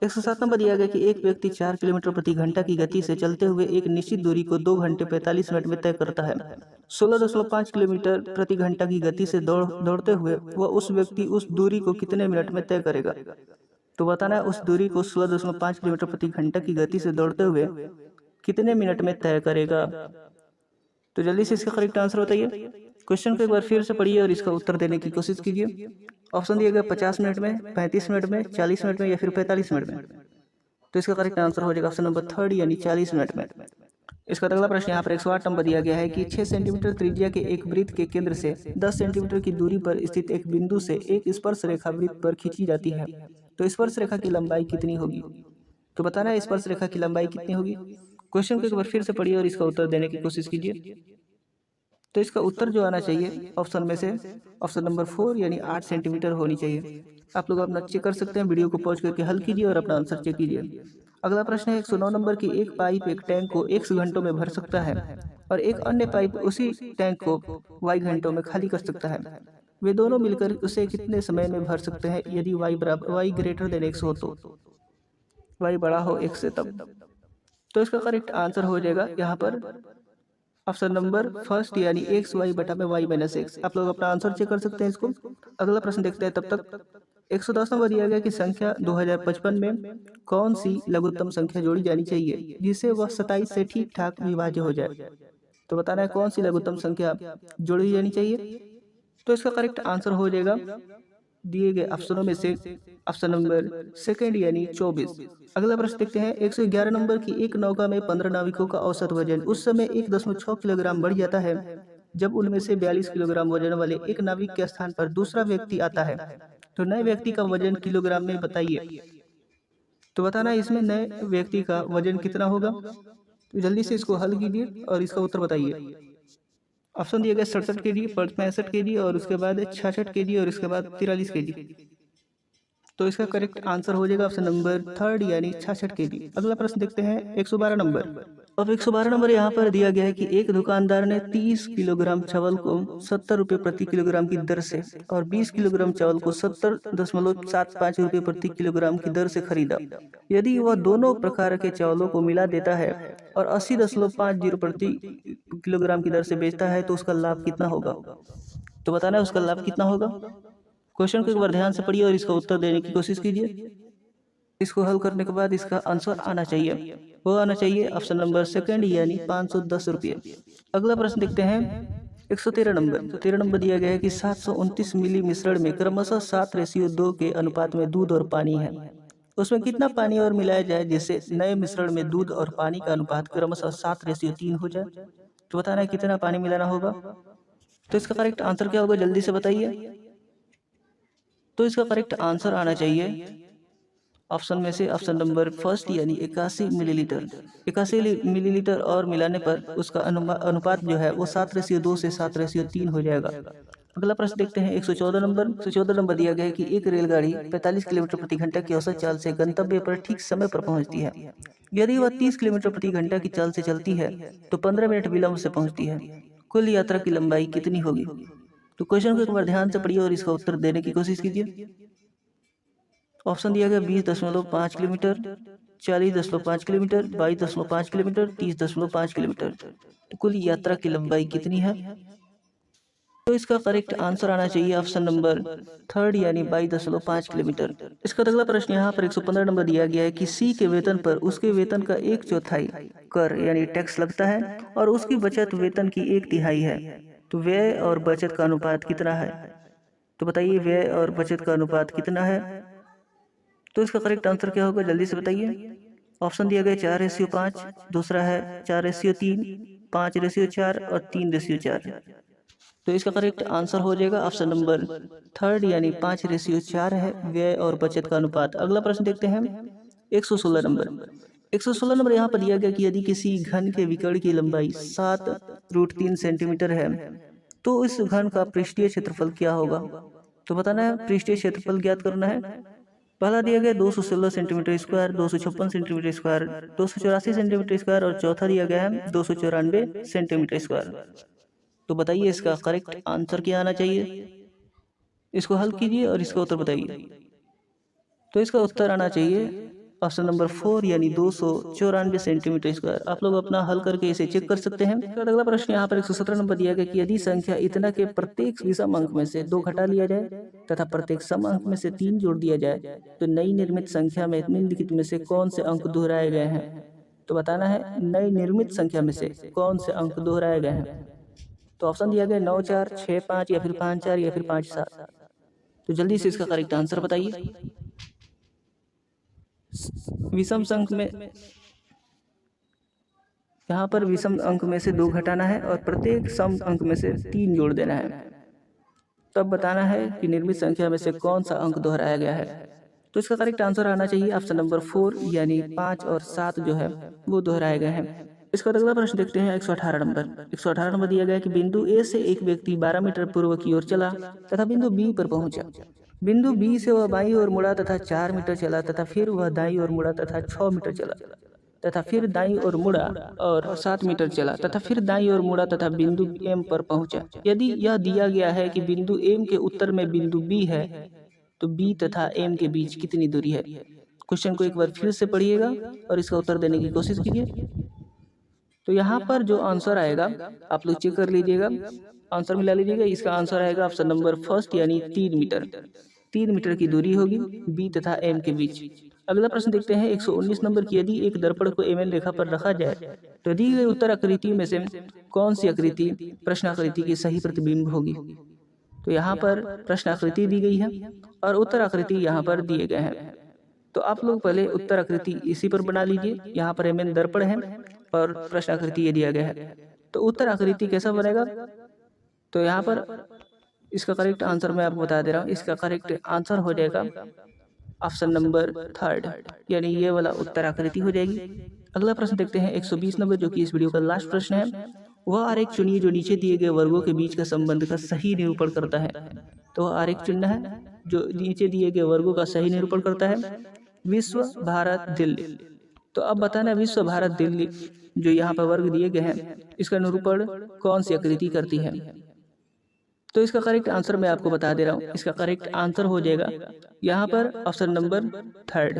107 नंबर दिया गया कि एक व्यक्ति 4 किलोमीटर प्रति घंटा की गति से चलते हुए एक निश्चित दूरी को 2 घंटे 45 मिनट में तय करता है। 16.5 किलोमीटर प्रति घंटा की गति से दौड़ते हुए वह उस व्यक्ति उस दूरी को कितने मिनट में तय करेगा। तो बताना है उस दूरी को 16.5 किलोमीटर प्रति घंटा की गति से दौड़ते हुए कितने मिनट में तय करेगा। तो जल्दी से इसका करेक्ट आंसर बताइए। क्वेश्चन को एक बार फिर से पढ़िए और इसका उत्तर देने की कोशिश कीजिए। ऑप्शन दिया गया 50 मिनट में, 35 मिनट में, 40 मिनट में या फिर 45 मिनट में। तो इसका करेक्ट आंसर हो जाएगा ऑप्शन नंबर थर्ड यानी 40 मिनट में। इसका अगला प्रश्न यहाँ पर 108 नंबर दिया गया है कि 6 सेंटीमीटर त्रिज्या के एक वृत्त के केंद्र से 10 सेंटीमीटर की दूरी पर स्थित एक बिंदु से एक स्पर्श रेखा वृत्त पर खींची जाती है। तो स्पर्श रेखा की लंबाई कितनी होगी। तो बताना है स्पर्श रेखा की लंबाई कितनी होगी। क्वेश्चन को एक बार फिर से पढ़िए और इसका उत्तर देने की कोशिश कीजिए। तो इसका उत्तर जो आना चाहिए ऑप्शन में से ऑप्शन नंबर 4 यानी 8 सेंटीमीटर होनी चाहिए। आप लोग अपना चेक कर सकते हैं, वीडियो को पॉज करके हल कीजिए और अपना आंसर चेक कीजिए। अगला प्रश्न है 109 नंबर की एक पाइप एक टैंक को x घंटों में भर सकता है और एक अन्य पाइप उसी टैंक को y घंटों में खाली कर सकता है। वे दोनों मिलकर उसे कितने समय में भर सकते हैं यदि y ग्रेटर देन x हो तो y बड़ा हो x से तब। तो इसका करेक्ट आंसर हो जाएगा यहाँ पर ऑप्शन नंबर फर्स्ट यानी एक्स वाई बटा में y माइनस एक्स। आप लोग अपना आंसर चेक कर सकते हैं इसको। अगला प्रश्न देखते हैं। तब तक 110 नंबर दिया गया कि संख्या 2055 में कौन सी लघुत्तम संख्या जोड़ी जानी चाहिए जिससे वह 27 से ठीक ठाक विभाज्य हो जाए। तो बताना है कौन सी लघुत्तम संख्या जोड़ी जानी चाहिए। तो इसका करेक्ट आंसर हो जाएगा दिए गए ऑप्शनों में से ऑप्शन नंबर सेकंड यानी 24। अगला प्रश्न देखते हैं 111 नंबर की एक नौका में 15 नाविकों का औसत वजन उस समय 1.6 किलोग्राम बढ़ जाता है जब उनमें से 42 किलोग्राम वजन वाले एक नाविक के स्थान पर दूसरा व्यक्ति आता है। तो नए व्यक्ति का वजन किलोग्राम में बताइए। तो बताना इसमें नए व्यक्ति का वजन कितना होगा। तो जल्दी से इसको हल कीजिए और इसका उत्तर बताइए। ऑप्शन दिए गए 67 kg, 65 kg और उसके बाद 66 kg और उसके बाद 43 kg। तो इसका करेक्ट आंसर हो जाएगा ऑप्शन नंबर थर्ड यानी 66 kg। अगला प्रश्न देखते हैं 112 नंबर। अब 112 नंबर यहाँ पर दिया गया है कि एक दुकानदार ने 30 किलोग्राम चावल को 70 रुपये प्रति किलोग्राम की दर से और 20 किलोग्राम चावल को 70.75 रुपये प्रति किलोग्राम की दर से खरीदा। यदि वह दोनों प्रकार के चावलों को मिला देता है और 80.50 प्रति किलोग्राम की दर से बेचता है तो उसका लाभ कितना होगा। तो बताना है उसका लाभ कितना होगा। क्वेश्चन को एक बार ध्यान से पढ़िए और इसका उत्तर देने की कोशिश कीजिए। इसको हल करने के बाद इसका आंसर आना चाहिए, वो आना चाहिए ऑप्शन नंबर सेकंड यानी 510 रुपये। अगला प्रश्न देखते हैं 113 नंबर। 13 नंबर दिया गया है कि 729 मिली मिश्रण में क्रमशः 7:2 के अनुपात में दूध और पानी है। उसमें कितना पानी और मिलाया जाए जिससे नए मिश्रण में दूध और पानी का अनुपात क्रमशः 7:3 हो जाए। तो बताना है कितना पानी मिलाना होगा। तो इसका करेक्ट आंसर क्या होगा जल्दी से बताइए। तो इसका करेक्ट आंसर आना चाहिए ऑप्शन में से ऑप्शन नंबर फर्स्ट यानी 81 मिलीलीटर। 81 मिलीलीटर और मिलाने पर उसका अनुपात जो है वो 7:2 से 7:3 हो जाएगा। अगला प्रश्न देखते हैं 114 नंबर। 114 नंबर दिया गया है कि एक रेलगाड़ी 45 किलोमीटर प्रति घंटा की औसत चाल से गंतव्य पर ठीक समय पर पहुंचती है। यदि वह 30 किलोमीटर प्रति घंटा की चाल से चलती है तो 15 मिनट विलंब से पहुंचती है। कुल यात्रा की लंबाई कितनी होगी। तो क्वेश्चन को एक बार ध्यान से पढ़िए और इसका उत्तर देने की कोशिश कीजिए। ऑप्शन दिया गया 20.5 किलोमीटर, 40.5 किलोमीटर, 22.5 किलोमीटर, 30.5 किलोमीटर। तो कुल यात्रा की लंबाई कितनी है। तो इसका करेक्ट आंसर आना चाहिए ऑप्शन नंबर थर्ड यानी 22.5 किलोमीटर। इसका अगला प्रश्न यहाँ पर 115 नंबर दिया गया है कि सी के वेतन पर उसके वेतन का 1/4 कर यानी टैक्स लगता है और उसकी बचत वेतन की 1/3 है। तो व्यय और बचत का अनुपात कितना है। तो बताइए व्यय और बचत का अनुपात कितना है। तो इसका करेक्ट आंसर क्या होगा जल्दी से बताइए। ऑप्शन दिया गया 4:5, दूसरा है 4:3, 5:4 और 3:4। तो इसका करेक्ट आंसर हो जाएगा ऑप्शन नंबर थर्ड यानी 5:4 है व्यय और बचत का अनुपात। अगला प्रश्न देखते हैं 116 नंबर। 116 नंबर यहाँ पर दिया गया कि यदि किसी घन के विकर्ण की लंबाई 7√3 सेंटीमीटर है तो इस घन का पृष्ठीय क्षेत्रफल क्या होगा। तो बताना है पृष्ठीय क्षेत्रफल ज्ञात करना है। पहला दिया गया 216 centimetre square, 256 centimetre square, 284 centimetre square और चौथा दिया गया है 294 सेंटीमीटर स्क्वायर। तो बताइए इसका करेक्ट आंसर क्या आना चाहिए। इसको हल कीजिए और इसका उत्तर बताइए। तो इसका उत्तर आना चाहिए ऑप्शन नंबर 4 यानी 294 सेंटीमीटर स्क्वायर। आप लोग अपना हल करके इसे चेक कर सकते हैं। अगला प्रश्न यहाँ पर 117 नंबर दिया गया कि यदि संख्या इतना के प्रत्येक विषम अंक में से 2 घटा लिया जाए तथा प्रत्येक सम अंक में से 3 जोड़ दिया जाए तो नई निर्मित संख्या में निम्नलिखित में से कौन से अंक दोहराए गए हैं। तो बताना है नई निर्मित संख्या में से कौन से अंक दोहराए गए हैं। तो ऑप्शन दिया गया 9 4 6 5 या फिर 5 4 या फिर 5 7। तो जल्दी से इसका करेक्ट आंसर बताइए। विषम अंक में यहाँ पर विषम अंक में से 2 घटाना है और प्रत्येक सम अंक में से 3 जोड़ देना है। तब बताना है कि निर्मित संख्या में से कौन सा अंक दोहराया गया है। तो इसका करेक्ट आंसर आना चाहिए ऑप्शन नंबर 4 यानी 5 और 7 जो है वो दोहराए गए हैं। इसका अगला प्रश्न देखते हैं 118 नंबर। 118 नंबर दिया गया कि बिंदु ए से एक व्यक्ति 12 मीटर पूर्व की ओर चला तथा बिंदु बी पर पहुंचा। बिंदु बी से वह बाईं ओर मुड़ा तथा 4 मीटर चला तथा फिर वह दाईं ओर मुड़ा तथा 6 मीटर चला तथा फिर दाईं ओर मुड़ा और 7 मीटर चला तथा फिर दाईं ओर मुड़ा तथा बिंदु एम पर पहुंचा। यदि यह दिया गया है कि बिंदु एम के उत्तर में बिंदु बी है तो बी तथा एम के बीच कितनी दूरी है। क्वेश्चन को एक बार फिर से पढ़िएगा और इसका उत्तर देने की कोशिश कीजिए। तो यहाँ पर जो आंसर आएगा आप लोग चेक कर लीजिएगा, आंसर मिला लीजिएगा। इसका आंसर आएगा ऑप्शन नंबर 1 यानी 3 मीटर। 3 मीटर की दूरी होगी बी तथा एम के बीच। अगला प्रश्न देखते हैं 119 नंबर की यदि एक दर्पण को एमएन रेखा पर रखा जाए तो दी गई उत्तर आकृति में से कौन सी आकृति प्रश्न आकृति की सही प्रतिबिंब होगी। तो यहाँ पर प्रश्न आकृति दी गई है और उत्तर आकृति यहाँ पर दिए गए हैं। तो आप लोग पहले उत्तर आकृति इसी पर बना लीजिए। यहाँ पर एमएन दर्पण है और प्रश्न आकृति ये दिया गया है। तो उत्तर आकृति कैसा बनेगा। तो यहाँ पर इसका करेक्ट आंसर मैं आपको बता दे रहा हूँ। इसका करेक्ट आंसर हो जाएगा ऑप्शन नंबर 3 यानी ये वाला उत्तर आकृति हो जाएगी। अगला प्रश्न देखते हैं 120 नंबर जो कि इस वीडियो का लास्ट प्रश्न है। वह आरेख चुनिए जो नीचे दिए गए वर्गों के बीच का संबंध का सही निरूपण करता है। तो आरेख चुनना है जो नीचे दिए गए वर्गों का सही निरूपण करता है। विश्व भारत दिल्ली। तो अब बताना विश्व भारत दिल्ली जो यहाँ पर वर्ग दिए गए हैं इसका निरूपण कौन सी आकृति करती है। तो इसका करेक्ट आंसर मैं आपको बता दे रहा हूँ। इसका करेक्ट आंसर हो जाएगा यहाँ पर ऑप्शन नंबर 3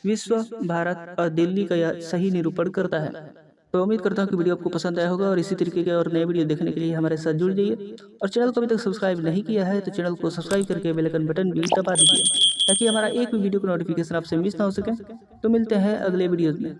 विश्व भारत और दिल्ली का यह सही निरूपण करता है। तो उम्मीद करता हूँ कि वीडियो आपको पसंद आया होगा और इसी तरीके के और नए वीडियो देखने के लिए हमारे साथ जुड़ जाइए और चैनल को अभी तक सब्सक्राइब नहीं किया है तो चैनल को सब्सक्राइब करके बेल आइकन बटन भी दबा दीजिए ताकि हमारा एक भी वीडियो का नोटिफिकेशन आपसे मिस ना हो सके। तो मिलते हैं अगले वीडियो में।